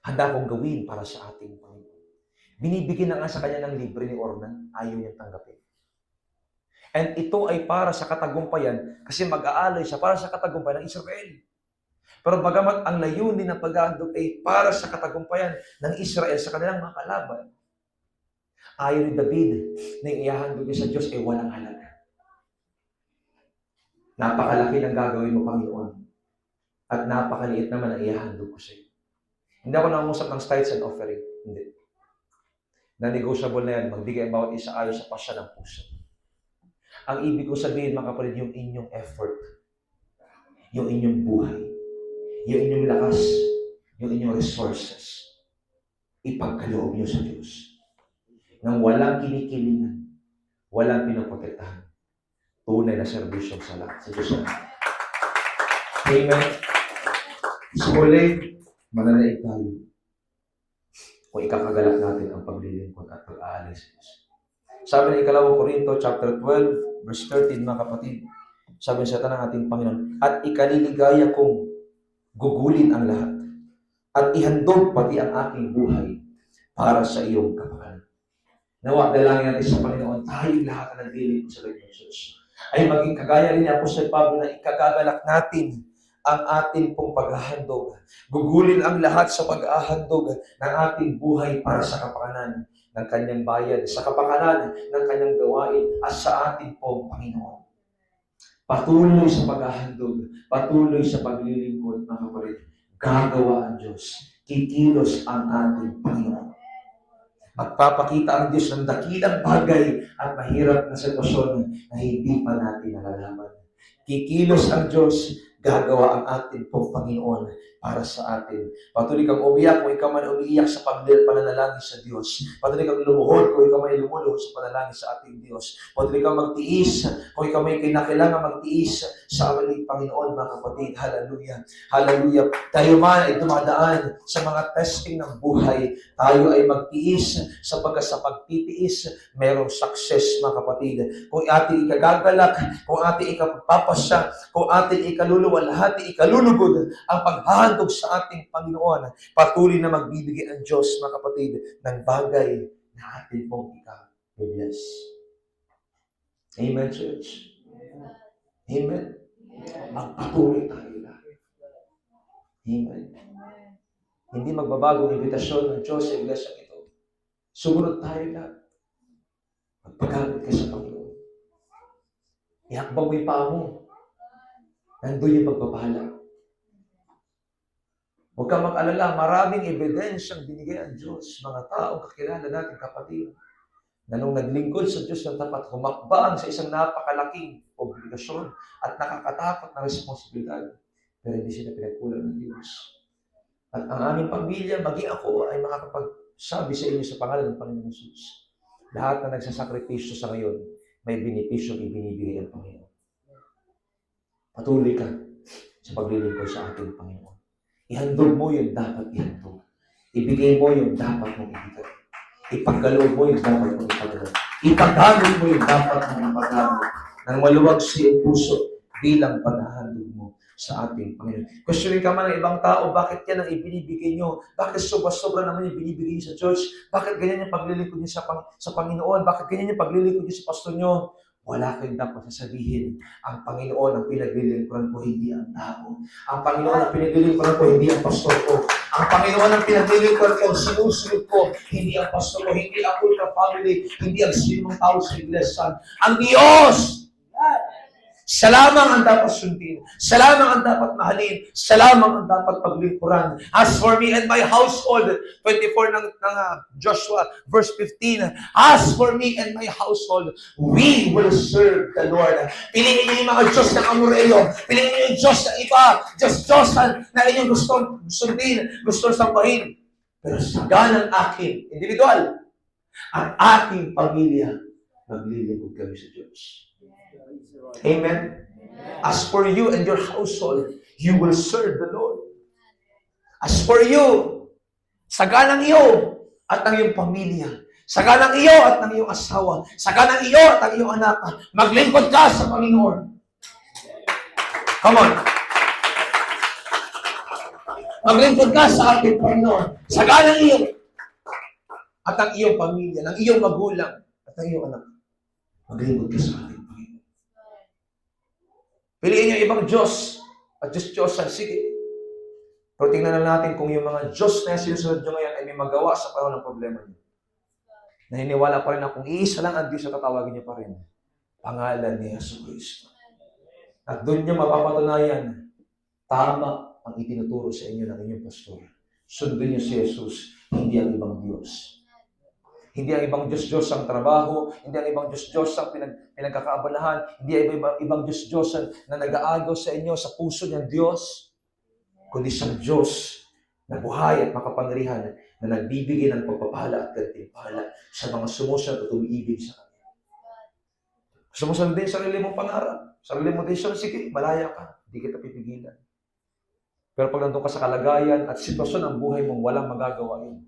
Speaker 3: Handa akong gawin para sa ating Panginoon. Binibigyan na nga sa kanya ng libre ni Ornan, ayaw niyang tanggapin. And ito ay para sa katagumpayan, kasi mag-aalay siya para sa katagumpayan ng Israel. Pero bagamat ang layunin ng pag-aandog ay para sa katagumpayan ng Israel sa kanilang mga kalaban, ayaw ni David na ihahandog niya sa Diyos ay walang halaga. Napakalaki ng gagawin mo, Panginoon. At napakaliit naman ang ihahandog ko sa iyo. Hindi ako nangungusap ng tithes and offering. Hindi. Na-negotiable na yan, magbigay ang bawat isa ayon sa pasya ng puso. Ang ibig ko sabihin, mga kapatid, yung inyong effort, yung inyong buhay, yung inyong lakas, yung inyong resources, ipagkaloob niyo sa Diyos. Nang walang kinikilingan, walang pinoprotektahan. Tunay na servisyon sa lahat. Sa Diyos na. Amen. Sa huli, mananaig tayo. Kung ikakagalak natin ang paglilingkod at pag-aalay sa Diyos. Sabi ng 2 Korinto, chapter 12, verse 13, mga kapatid. Sabi sa ng ating Panginoon, at ikaliligaya kong gugulin ang lahat at ihandog pati ang aking buhay para sa iyong kapakanan. Nawa, dalangin natin sa Panginoon, tayong lahat na naglilingkod sa Lord Jesus ay maging kagaya rin ni Apostol Pablo na ikagagalak natin ang ating pong paghahandog. Gugulin ang lahat sa pag-ahandog ng ating buhay para sa kapakanan ng kanyang bayan, sa kapakanan ng kanyang gawain at sa ating pong Panginoon. Patuloy sa paghahandog, patuloy sa paglilingkod, mga kapatid. Gagawa ang Diyos. Kikilos ang ating Panginoon. Magpapakita ang Diyos ng dakilang bagay at mahirap na sitwasyon na hindi pa natin nalalaman. Kikilos ang Diyos, gagawa ang ating pong Panginoon para sa atin. Patuloy kang umiyak kung ikaw man umiiyak sa pananalangin sa Diyos. Patuloy kang lumuhod kung ikaw man lumuluhod sa panalangin sa ating Diyos. Patuloy kang magtiis kung ikaw may kinakailangan magtiis sa ating Panginoon, mga kapatid. Hallelujah. Hallelujah. Tayo man ay dumadaan sa mga testing ng buhay. Tayo ay magtiis sapagkat sa pagtitiis, mayroong success, mga kapatid. Kung ating ikagagalak, kung ating ikapapasya, kung ating ikaluluwalhati, ikalulugod ang paghahandog sa ating Panginoon, patuloy na magbibigay ang Diyos, mga kapatid, ng bagay na ating pong ika-bless. Amen, church? Amen? Magpatuloy tayo lahat. Amen? Hindi magbabago ang imbitasyon ng Diyos sa iglesia ito. Sumunod tayo lahat. Magpagamit ka sa Panginoon. Ihakbang mo yung paa mo. Nandun yung pagpapala. Huwag kang mag-alala, maraming ebidensyang binigay ang Diyos, mga taong kakilala natin, kapatid, na nung naglingkod sa Diyos ng tapat, humakbang sa isang napakalaking obligasyon at nakakatakot na responsibilidad, pero hindi sila pinagkulang ng Diyos. At ang aming pamilya, maging ako, ay makakapagsabi sa inyo sa pangalan ng Panginoon Jesus. Lahat na nagsasakripisyo sa ngayon, may benepisyong ibinibigay ang Panginoon. Patuloy ka sa paglilingkod sa ating Panginoon. Ihandog mo yung dapat ihandog. Ibigay mo yung dapat mong ibigay. Ipagkaloob mo yung dapat mong ipagkaloob. Ipaghamit mo yung dapat mong ipaghamit. Nang maluwag sa iyong puso bilang paghahandog mo sa ating Panginoon. Questionin ka man ng ibang tao, bakit yan ang ibinibigay nyo? Bakit sobra-sobra naman yung binibigay sa church? Bakit ganyan yung paglilingkod nyo sa Panginoon? Bakit ganyan yung paglilingkod nyo sa pastor nyo? Wala kayong dapat sasabihin. Ang Panginoon ang pinaglilingkuran ko, hindi ang tao. Ang Panginoon ang pinaglilingkuran ko, hindi ang pastor ko. Ang Panginoon ang pinaglilingkuran ko, sinusunod ko, hindi ang pastor ko, hindi ang Ultra family, hindi ang sinong tao sa iglesia. Ang Diyos! Siya lamang ang dapat sundin. Siya lamang ang dapat mahalin. Siya lamang ang dapat paglingkuran. As for me and my household, 24 ng Joshua, verse 15, as for me and my household, we will serve the Lord. Piliin niyo yung mga Diyos ng Amoreo. Piliin niyo yung Diyos ng iba. Diyos na inyong gustong sundin, gustong sambahin. Pero sa ganang akin, individual, ang aking pamilya, maglilingkod kami sa Diyos. Amen. As for you and your household, you will serve the Lord. As for you, saganang iyo at ang iyong pamilya, saganang iyo at ang iyong asawa, saganang iyo at ang iyong anak, maglingkod ka sa Panginoon. Come on. Maglingkod ka sa ating Panginoon. Saganang iyo at ang iyong pamilya, ng iyong magulang at ang iyong anak. Maglingkod ka sa ating Panginoon. Piliin niyo ibang Diyos at Diyos-Diyosan. Sige. Pero tingnan na natin kung yung mga Diyos na sinusunod nyo ngayon ay may magawa sa panahon ng problema niyo. Naniniwala pa rin na kung iisa lang ang Diyos na tatawagin niyo pa rin. Pangalan ni Jesucristo. At doon niyo mapapatunayan, tama ang itinuturo sa inyo ng inyong pastor. Sundin niyo si Jesus, hindi ang ibang Diyos. Hindi ang ibang Diyos-Diyos ang trabaho, hindi ang ibang Diyos-Diyos ang pinagkakaabalahan, hindi ang ibang Diyos-Diyos na nag-aagaw sa inyo sa puso niyang Diyos, kundi siyang Diyos na buhay at makapangyarihan na nagbibigay ng pagpapala at gantimpala sa mga sumusunod at umiibig sa Kanya. Sumusunod din sarili mong pangarap, sarili mong desisyon, sige, malaya ka, hindi kita pipigilan. Pero pag nandun ka sa kalagayan at sitwasyon ng buhay mong walang magagawa yun,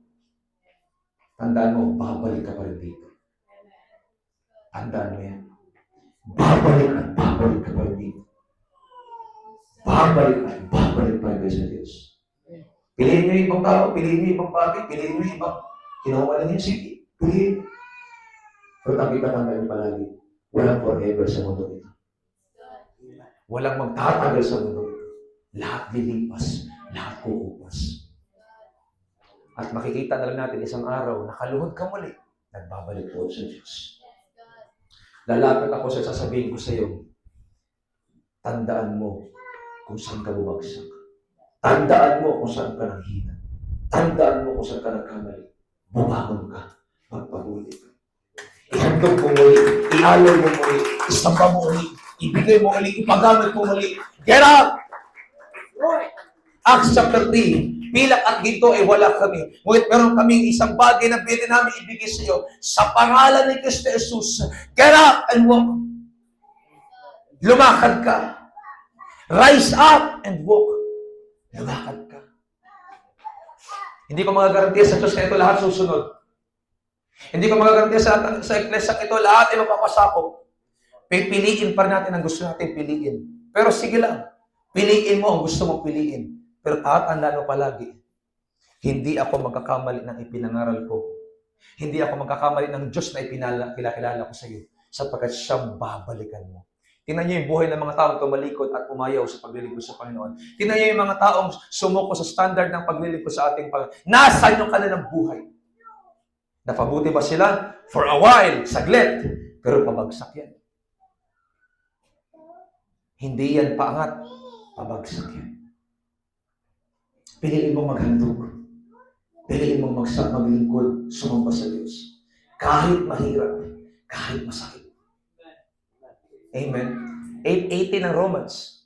Speaker 3: tandaan mo, babalik ka pa rin dito. Tandaan mo yan. Babalik at babalik ka pa rin dito. Babalik at babalik pa rin kayo sa Diyos. Piliin niyo yung ibang tao, piliin niyo yung ibang bagay, piliin niyo yung ibang kinawalan niyo. Sige, piliin. Pero tandaan niyo palagi, walang forever sa mundo ito. Walang magtatagal sa mundo ito. Lahat lilipas, lahat kukupas. At makikita na lang natin isang araw, nakaluhod ka muli, nagbabalik po sa Diyos. Lalapit ako sa sasabihin ko sa iyo, tandaan mo kung saan ka bumagsak. Tandaan mo kung saan ka nanghina. Tandaan mo kung saan ka nagkamali. Bumangon ka, magpahuli ka. Ihandog mo muli, ialay mo muli, isamba mo muli, ibigay mo uli, ipagamit mo uli. Get up! Acts chapter 3, pilak at ginto ay wala kami. Ngunit meron kaming isang bagay na pwede namin ibigay sa iyo. Sa pangalan ni Kristo Jesus, get up and walk. Lumakad ka. Rise up and walk. Lumakad ka. Hindi ko magagarantiya sa Diyos na ito lahat susunod. Hindi ko magagarantiya sa iglesia ito lahat ay mapapasakop. Pipiliin pa rin natin ang gusto natin piliin. Pero sige lang, piliin mo ang gusto mong piliin. Pero tatandaan mo palagi, hindi ako magkakamali ng ipinangaral ko. Hindi ako magkakamali ng Diyos na ipinakilala ko sa iyo sapagkat siyang babalikan mo. Tingnan niyo yung buhay ng mga taong tumalikod at umayaw sa paglilingkod sa Panginoon. Tingnan niyo yung mga taong sumuko sa standard ng paglilingkod sa ating Panginoon. Nasaan yung kanilang buhay? Napabuti ba sila? For a while, saglit. Pero pabagsak yan. Hindi yan paangat. Pabagsak yan. Piliin mong maghandog. Piliin mong maglingkod, sumamba sa Diyos. Kahit mahirap, kahit masakit. Amen. 8:18 ng Romans.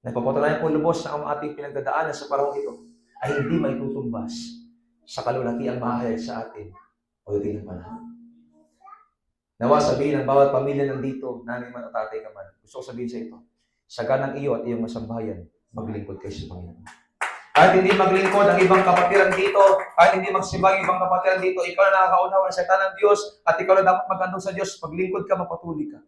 Speaker 3: Nagpapatunayan po lubos na ang ating pinagdadaanan sa panahon ito ay hindi may tutumbas sa kalulatiang mahayag sa atin o dating ng panahon. Nawa sabihin ng bawat pamilya nandito, nanay man o tatay ka man, gusto ko sabihin sa ito, saganang iyo at iyong masambahayan, maglingkod kayo sa Panginoon. Kahit hindi maglingkod ang ibang kapatiran dito, kahit hindi magsimbang ibang kapatiran dito, ikaw na nakakaunawa ng salita ng Diyos at ikaw na dapat magandong sa Diyos, maglingkod ka, mapatuloy ka.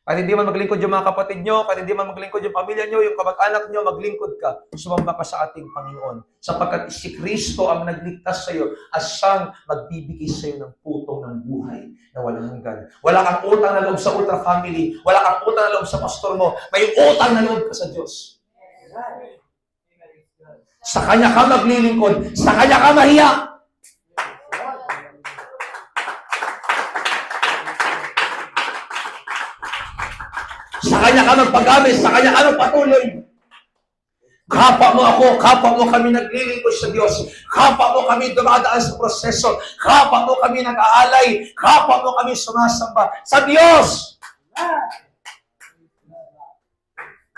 Speaker 3: Kahit hindi man maglingkod yung mga kapatid nyo, kahit hindi man maglingkod yung pamilya nyo, yung kamag-anak nyo, maglingkod ka, sumamba ka sa ating Panginoon. Sapagkat si Kristo ang nagligtas sa iyo at siyang magbibigay sa iyo ng putong ng buhay na walang hanggan. Wala kang utang na loob sa ultra family, wala kang utang na loob sa pastor mo, may utang na loob ka sa Diyos. Sa Kanya ka maglilingkod, sa Kanya ka mahiya. Sa Kanya ka magpagamit, sa Kanya ka magpatuloy. Kapwa mo ako, kapwa mo kami naglilingkod sa Diyos. Kapwa mo kami dumadaan sa proseso. Kapwa mo kami nag-aalay. Kapwa mo kami sumasamba sa Diyos.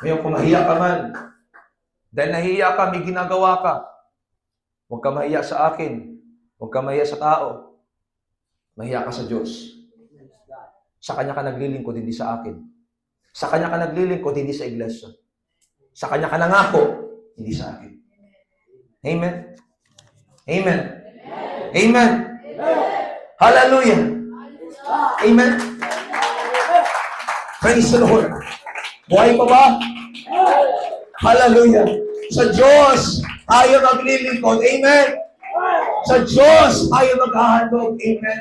Speaker 3: Ngayon kung mahiya ka man, dahil nahiya ka, may ginagawa ka, huwag ka mahiya sa akin. Huwag ka mahiya sa tao. Mahiya ka sa Diyos. Sa Kanya ka naglilingkod, hindi sa akin. Sa Kanya ka naglilingkod, hindi sa iglesia. Sa Kanya ka nangako, hindi sa akin. Amen? Amen? Amen? Hallelujah! Amen? Praise the Lord! Buhay pa ba? Hallelujah! Sa Diyos, ayaw maglilingkod. Amen? Sa Diyos, ayaw maghahandog. Amen?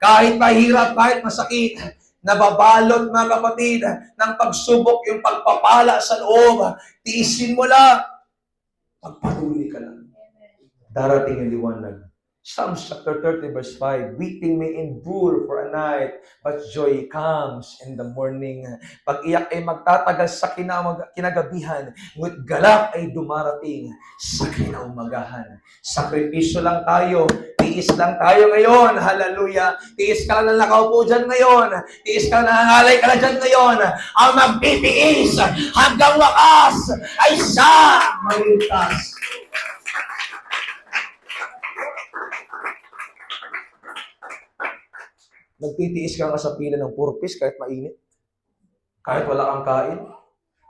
Speaker 3: Kahit mahirap, kahit masakit, nababalot mga kapatid ng pagsubok yung pagpapala sa loob. Tiisin mo lang. Pagpatuloy ka lang. Darating yung liwanag. Psalms chapter 30 verse 5, weeping may endure for a night, but joy comes in the morning. Pag-iyak ay magtatagal sa kinagabihan, ngunit galak ay dumarating sa kinaumagahan. Sakripisyo lang tayo, tiis lang tayo ngayon, hallelujah. Tiis ka lang na nakaupo dyan ngayon, tiis ka lang nangangalay ka na dyan ngayon. Ang magtitiis hanggang wakas ay siya maligtas. Nagtitiis ka nga sa pila ng purpose kahit mainit. Kahit wala kang kain.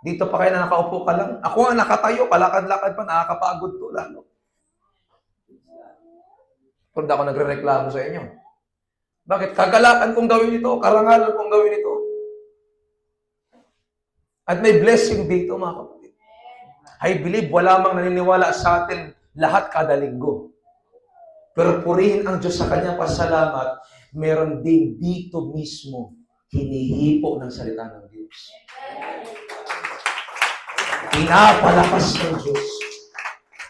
Speaker 3: Dito pa kayo na nakaupo ka lang. Ako ang nakatayo, palakad-lakad pa, nakakapagod to lalo. Pero ako nagre-reklamo sa inyo. Bakit? Kagalakan kong gawin ito, karangalan kong gawin ito. At may blessing dito, mga kapatid. I believe wala mang naniniwala sa atin lahat kada linggo. Pero purihin ang Diyos sa kanyang pasalamat, meron din dito mismo hinihipo ng salita ng Diyos. Pinapalakas ng Diyos.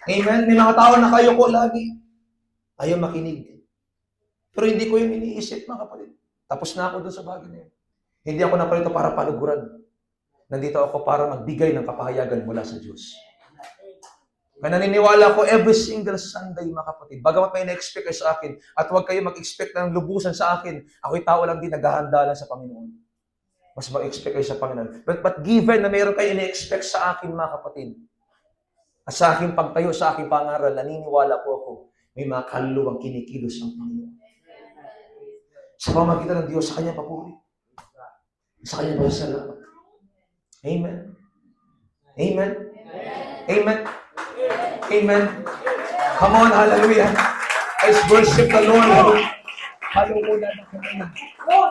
Speaker 3: Amen? May mga tao na kayo ko lagi. Ayaw makinig. Pero hindi ko yung iniisip, mga kapatid. Tapos na ako doon sa bagay na yun. Hindi ako naparito para paluguran. Nandito ako para magbigay ng kapahayagan mula sa Diyos. Kaya naniniwala ko every single Sunday, mga kapatid. Bagamat may na-expect kayo sa akin, at huwag kayo mag-expect ng lubusan sa akin, ako'y tao lang din, naghahanda lang sa Panginoon. Mas mag-expect kayo sa Panginoon. But given na mayroon kayo ini-expect sa akin, mga kapatid, at sa aking pagtayo, sa aking pangaral, naniniwala po ako, may mga kaluluwang kinikilos ang Panginoon. Sa pamagitan ng Diyos, sa Kanyang papuri. Sa Kanyang pasalamat. Amen. Amen. Amen. Amen. Come on, hallelujah. Let's worship the Lord. Hallelujah.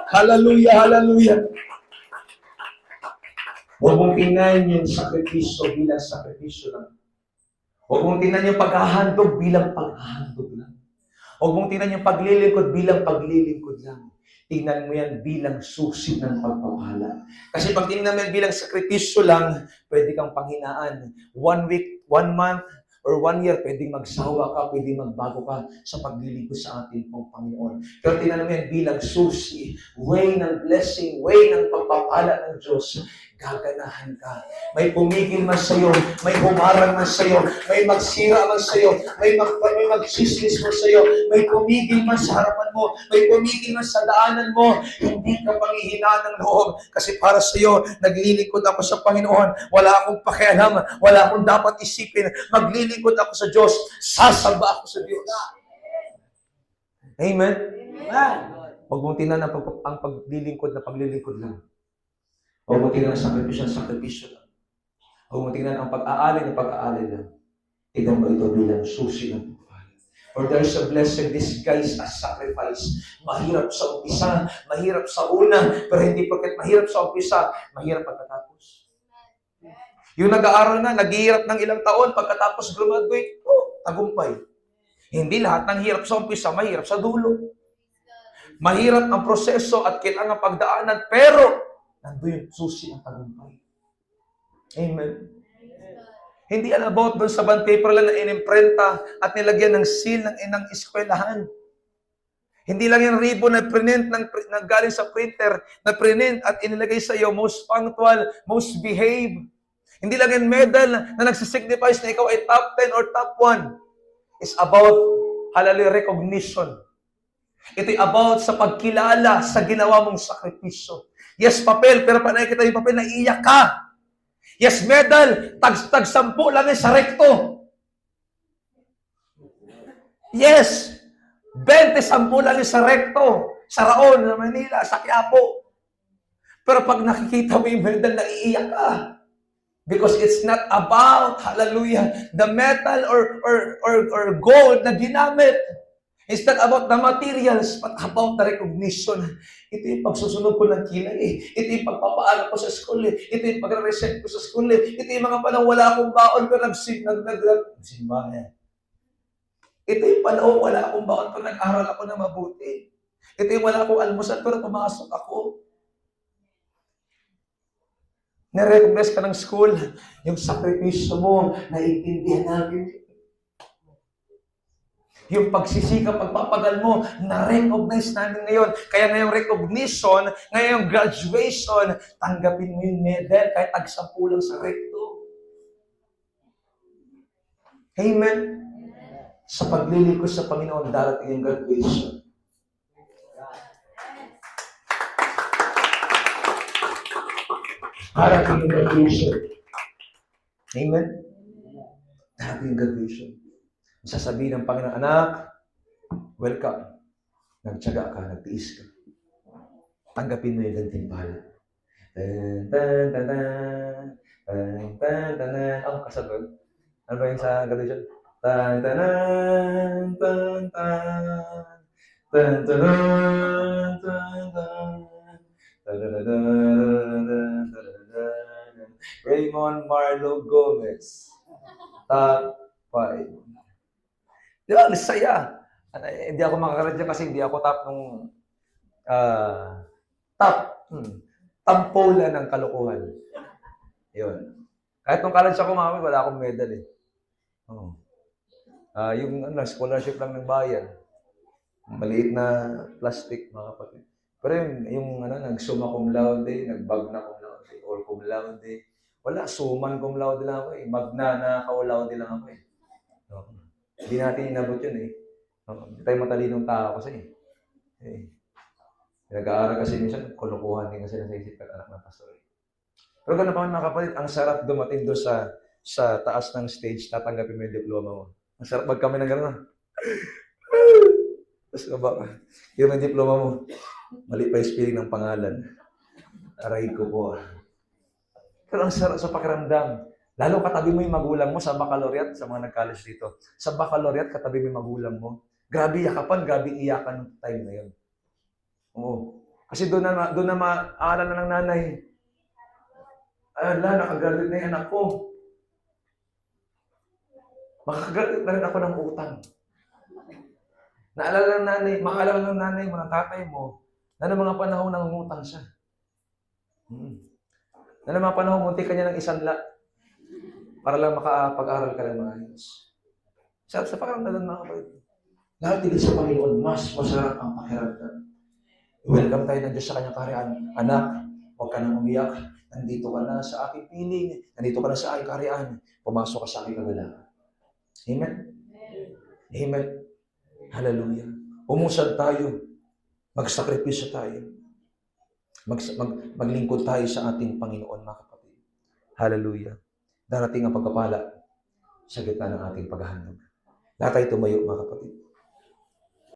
Speaker 3: Hallelujah, hallelujah. Huwag mong tingnan yung sakripisyo bilang sakripisyo lang. Huwag mong tingnan yung paghahandog bilang paghahandog lang. Huwag mong tingnan yung paglilingkod bilang paglilingkod lang. Tingnan mo yan bilang susi ng pagpapala. Kasi pag tingnan mo yan bilang sakripisyo lang, pwede kang panghinaan. 1 week, 1 month, or 1 year, pwedeng magsawa ka, pwedeng magbago ka sa paglilingkod sa ating pong Panginoon. Pero tingnan mo yan bilang susi, way ng blessing, way ng pagpapala ng Diyos. Gaganahan ka. May pumigil man sa'yo, may humarang man sa'yo, may magsira man sa'yo, may magsislis man sa'yo, may pumigil man sa harapan mo, may pumigil man sa daanan mo, hindi ka panghihinaan ng loob. Kasi para sa'yo, naglilingkod ako sa Panginoon. Wala akong pakialam, wala akong dapat isipin. Maglilingkod ako sa Diyos, sasamba ako sa Diyos. Amen? Huwag mong tingnan ang paglilingkod na paglilingkod lang. Huwag mo tingnan ang sakripisyo lang. Huwag mo tingnan ang pag-aalay lang. Tingnan mo ito bilang susi ng pagpapala. For there is a blessing disguised as sacrifice. Mahirap sa umpisa, mahirap sa una, pero hindi porket mahirap sa umpisa, mahirap pagkatapos. Yung nag-aaral na, naghihirap ng ilang taon, pagkatapos graduate, tagumpay. Hindi lahat ng hirap sa umpisa, mahirap sa dulo. Mahirap ang proseso at kailangan pagdaanan, pero nandun yung susi ang tagumpay. Amen. Hindi yan about doon sa bond paper lang na inimprenta at nilagyan ng seal ng eskwelahan. Hindi lang yung ribbon na print na galing sa printer, na print at inilagay sa iyo, most punctual, most behave. Hindi lang yung medal na nagsisignifies na ikaw ay top 10 or top 1. It's about, hallelujah, recognition. Ito'y about sa pagkilala sa ginawa mong sakripisyo. Yes, papel, pero pag nakikita yung papel, naiiyak ka. Yes, medal, tag-10 lang yung sa rekto. Yes, 20-10 lang yung sa rekto. Sa Raon, sa Manila, sa Quiapo. Pero pag nakikita mo yung medal, naiiyak ka. Because it's not about, hallelujah, the metal or gold na ginamit. It's not about the materials, but about the recognition. Ito yung pagsusunod ko ng kilay. Ito yung pagpapaalam ko sa school. Ito yung pag-reset ko sa school. Ito yung mga panahon wala akong baon pero nagsimbahan. Ito yung panahon wala akong baon pero nag-aral ako na mabuti. Ito yung wala akong almusal pero pumasok ako. Na-recognize ka ng school. Yung sakripisyo mo, naiintindihan namin. Yung pagsisikap, pagpapagal mo, na-recognize namin ngayon. Kaya ngayong recognition, ngayong graduation, tanggapin mo yung medal kahit tag-10 lang sa recto. Amen? Sa paglilingkod sa Panginoon, darating yung graduation. Darating yung graduation. Amen? Darating yung graduation. Sasabihin ng Panginoon, anak, welcome. Nagtiyaga ka, nagtiis ka. Tanggapin mo yung gantimpala. Ang kasagot. Ano ba yung sa graduation? Raymond Marlo Gomez. Top 5. Di ba? Saya. Hindi ako makakaradya kasi hindi ako top nung tampola ng kalokohan. Yun. Kahit nung college ako, mami, wala akong medal eh. Oh. Yung scholarship lang ng bayan. Maliit na plastic, mga kapatid. Pero yung nag-summa cum laude, nag-bag na cum laude, or cum laude. Wala, suman cum laude lang ako eh. Magna na cum laude lang ako eh. No. Hindi natin inabot yun eh. Hindi tayo matalinong tao kasi eh.
Speaker 1: Nag-aaral kasi minsan, kulukuhan din kasi nasa isip ng anak ng pastor. Pero ganun pa man mga kapatid, ang sarap dumating doon sa taas ng stage, tatanggapin mo yung diploma mo. Ang sarap magkami ng gano'n. Tapos baba ka. Yung may diploma mo, mali pa yung spelling ng pangalan. Aray ko po. Pero ang sarap sa pakiramdam. Lalo katabi mo yung magulang mo sa baccalaureate, sa mga nag-college dito. Sa baccalaureate, katabi mo yung magulang mo. Grabe yakapan, grabe iyakan ng time na yun. Oo. Kasi doon na maaaral na ng nanay. Ala, nakagraduate na yung anak ko. Makakagraduate na rin ako ng utang. Maalala ng nanay mo, ng tatay mo, na ng mga panahon nangungutang siya. Na ng mga panahon, munti ka niya ng isanla para lang makapag-aral ka ng maayos. Sa pakiramdam mga kapatid. Lahat din sa Panginoon, mas masarap ang pakiramdam. Welcome tayo ng Diyos sa kanyang kaharian. Anak, huwag ka nang umiyak. Nandito ka na sa aking piling. Nandito ka na sa aking kaharian. Pumasok ka sa aking kagalakan. Amen? Amen. Hallelujah. Umusad tayo. Magsakripisyo tayo. Maglingkod tayo sa ating Panginoon, mga kapatid. Hallelujah. Darating ang pagpapala sa gitna ng ating paghahandog. Lahat tayo tumayo, mga kapatid.